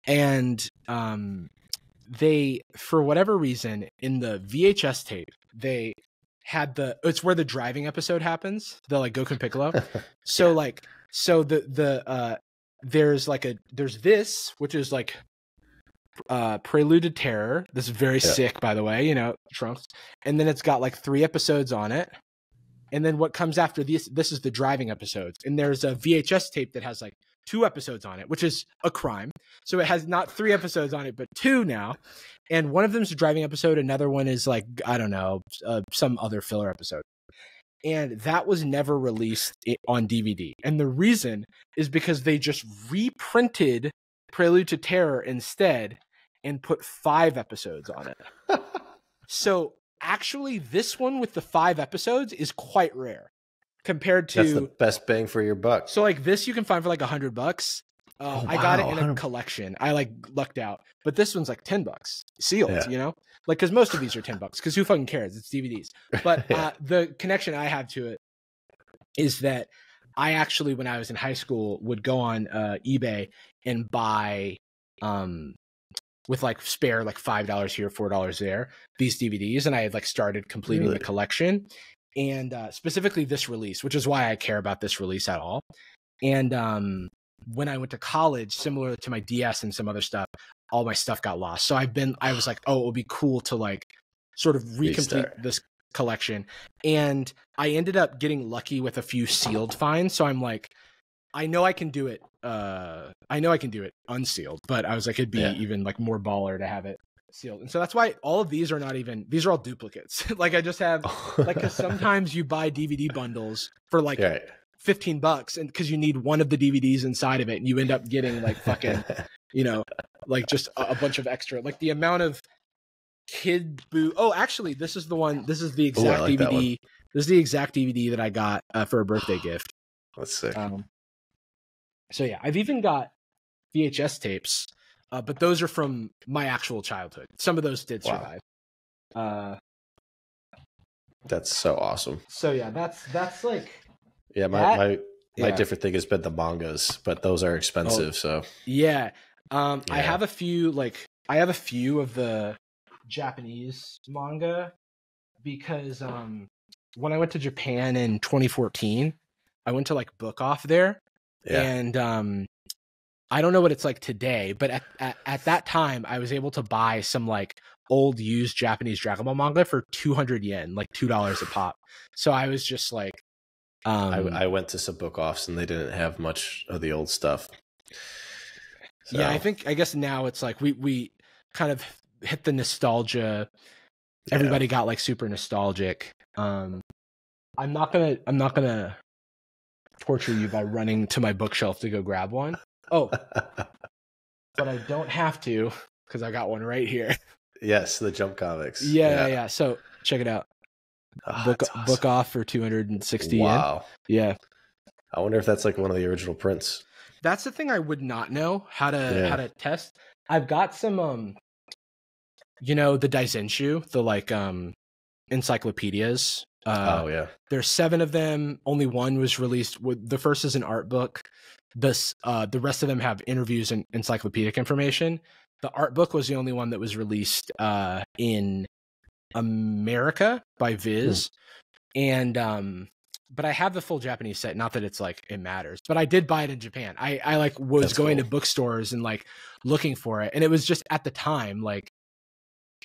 And they, for whatever reason, in the VHS tape, they had it's where the driving episode happens, the like Goku and Piccolo. So there's this, which is like Prelude to Terror. This is very sick, by the way, Trunks. And then it's got like 3 episodes on it. And then what comes after this is the driving episodes. And there's a VHS tape that has like 2 episodes on it, which is a crime. So it has not 3 episodes on it, but 2 now. And one of them is a driving episode. Another one is like, I don't know, some other filler episode. And that was never released on DVD. And the reason is because they just reprinted Prelude to Terror instead and put 5 episodes on it. So actually, this one with the 5 episodes is quite rare compared to. That's the best bang for your buck. So like this, you can find for like $100. I got it in a collection. I like lucked out, but this one's like $10 sealed. Like because most of these are $10 because who fucking cares? It's DVDs. But the connection I have to it is that I actually, when I was in high school, would go on eBay and buy with like spare like $5 here, $4 there, these DVDs. And I had like started completing the collection and specifically this release, which is why I care about this release at all. And when I went to college, similar to my DS and some other stuff, all my stuff got lost. So I was like, oh, it would be cool to like sort of recomplete this collection. And I ended up getting lucky with a few sealed finds. So I'm like, I know I can do it unsealed, but I was like, it'd be even like more baller to have it sealed. And so that's why all of these are these are all duplicates. Like I just have like, cause sometimes you buy DVD bundles for like $15 and cause you need one of the DVDs inside of it and you end up getting like fucking, like just a bunch of extra, like the amount of Kid Buu. Oh, actually this is the exact DVD. This is the exact DVD that I got for a birthday gift. That's sick. So yeah, I've even got VHS tapes, but those are from my actual childhood. Some of those did survive. That's so awesome. So yeah, that's like my different thing has been the mangas, but those are expensive. So I have a few of the Japanese manga because when I went to Japan in 2014, I went to like Book Off there. Yeah. And I don't know what it's like today, but at that time, I was able to buy some like old used Japanese Dragon Ball manga for 200 yen, like $2 a pop. So I was just like, I went to some book offs and they didn't have much of the old stuff. So. Yeah, I guess now it's like we kind of hit the nostalgia. Everybody got like super nostalgic. I'm not gonna torture you by running to my bookshelf to go grab one. Oh, but I don't have to because I got one right here. Yes, the Jump Comics. Yeah. So check it out. Book Off for 260 yen. Wow. Yeah. I wonder if that's like one of the original prints. That's the thing I would not know how to test. I've got some the Daisenshu, the like encyclopedias. There's 7 of them. Only one was released. The first is an art book. The rest of them have interviews and encyclopedic information. The art book was the only one that was released in America by Viz. And but I have the full Japanese set. Not that it's like it matters, but I did buy it in Japan. I like was going to bookstores and like looking for it, and it was just at the time like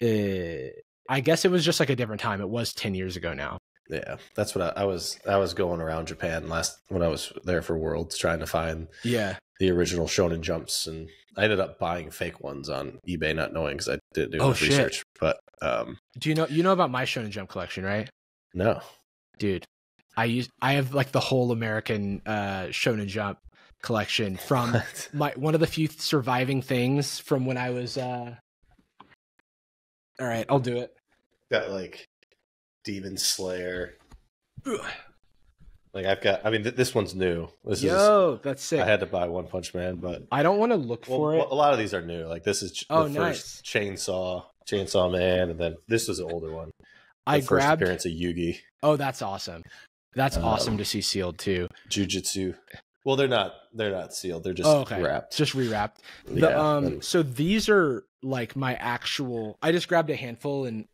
I guess it was just like a different time. It was 10 years ago now. Yeah, that's what I was going around Japan when I was there for Worlds, trying to find the original Shonen Jumps, and I ended up buying fake ones on eBay, not knowing because I didn't do enough research. But do you know about my Shonen Jump collection, right? No, dude, I have like the whole American Shonen Jump collection from one of the few surviving things from when I was. All right, I'll do it. Got like Demon Slayer. Like I've got. I mean, this one's new. That's sick. I had to buy One Punch Man, but I don't want to look for it. A lot of these are new. Like this is the first Chainsaw Man, and then this was an older one. The first appearance of Yugi. Oh, that's awesome. That's awesome to see sealed too. Jujutsu. Well, they're not sealed. They're just wrapped. Just rewrapped. So these are like my actual. I just grabbed a handful and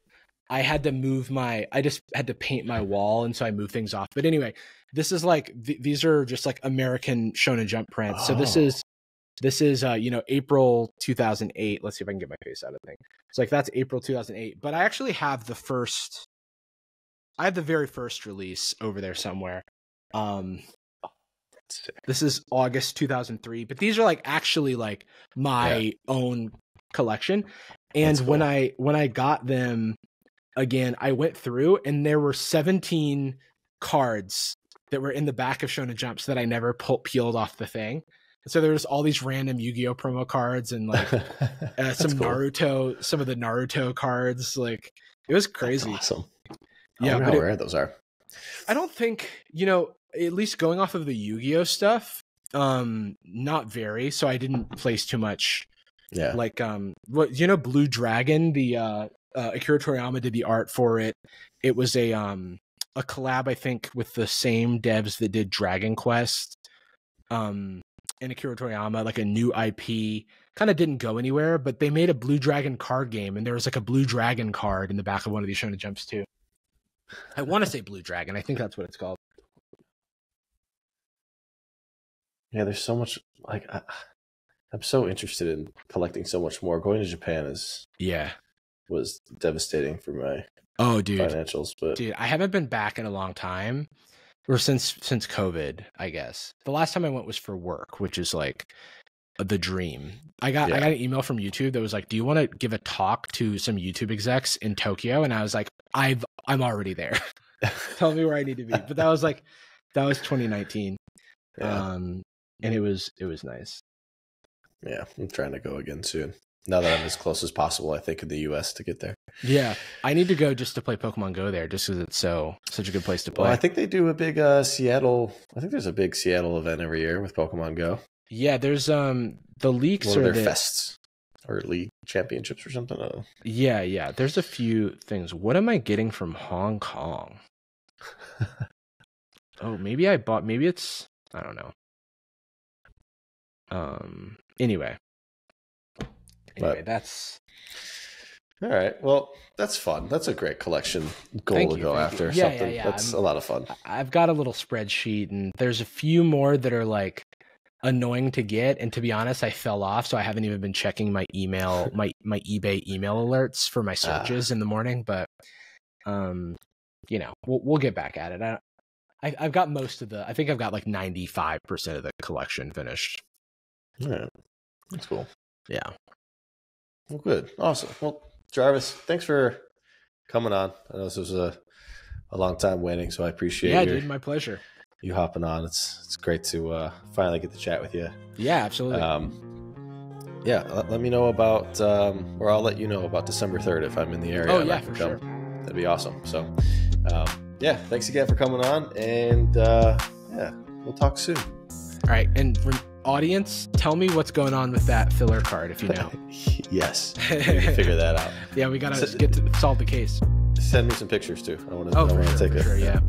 I had to I just had to paint my wall, and so I moved things off. But anyway, this is like these are just like American Shonen Jump prints. So this is April 2008. Let's see if I can get my face out of the thing. It's like that's April 2008. But I actually have the very first release over there somewhere. This is August 2003, but these are like actually like my own collection. And cool. when I got them again, I went through and there were 17 cards that were in the back of Shonen Jumps that I never peeled off the thing. And so there was all these random Yu-Gi-Oh promo cards and like some Naruto, some of the Naruto cards. Like it was crazy. That's awesome. I don't know how rare those are. I don't think, at least going off of the Yu-Gi-Oh stuff, not very. So I didn't place too much. Yeah. Like, Blue Dragon, the Akira Toriyama did the art for it. It was a collab, I think, with the same devs that did Dragon Quest. And Akira Toriyama, like a new IP, kind of didn't go anywhere, but they made a Blue Dragon card game, and there was like a Blue Dragon card in the back of one of these Shonen Jumps too. I want to say Blue Dragon. I think that's what it's called. Yeah, there's so much. Like, I'm so interested in collecting so much more. Going to Japan was devastating for my financials. But dude, I haven't been back in a long time, or since COVID, I guess. The last time I went was for work, which is like the dream. I got an email from YouTube that was like, "Do you want to give a talk to some YouTube execs in Tokyo?" And I was like, I'm already there. Tell me where I need to be. But that was 2019. Yeah. And it was nice. Yeah, I'm trying to go again soon. Now that I'm as close as possible, I think, in the US to get there. Yeah, I need to go just to play Pokemon Go there, just because it's such a good place to play. Well, I think they do a big Seattle. I think there's a big Seattle event every year with Pokemon Go. Yeah, there's the leaks or their fests or league championships or something. I don't know. Yeah. There's a few things. What am I getting from Hong Kong? Maybe it's, I don't know. Anyway, that's all right. Well, that's fun. That's a great collection goal to go after. Yeah. That's a lot of fun. I've got a little spreadsheet, and there's a few more that are like annoying to get. And to be honest, I fell off, so I haven't even been checking my email, my eBay email alerts for my searches in the morning. But we'll get back at it. I've got I think I've got like 95% of the collection finished. Yeah, that's cool. Yeah. Well, good. Awesome. Well, Jarvis, thanks for coming on. I know this was a long time waiting, so I appreciate dude, my pleasure. You hopping on. It's great to finally get to chat with you. Yeah, absolutely. Let me know about, or I'll let you know about December 3rd if I'm in the area. Oh, yeah, for sure. That'd be awesome. So, thanks again for coming on, and we'll talk soon. All right, and audience, tell me what's going on with that filler card if you know. Yes, we can figure that out. Yeah, we gotta get to solve the case. send me some pictures too. I want to take it. Sure, yeah.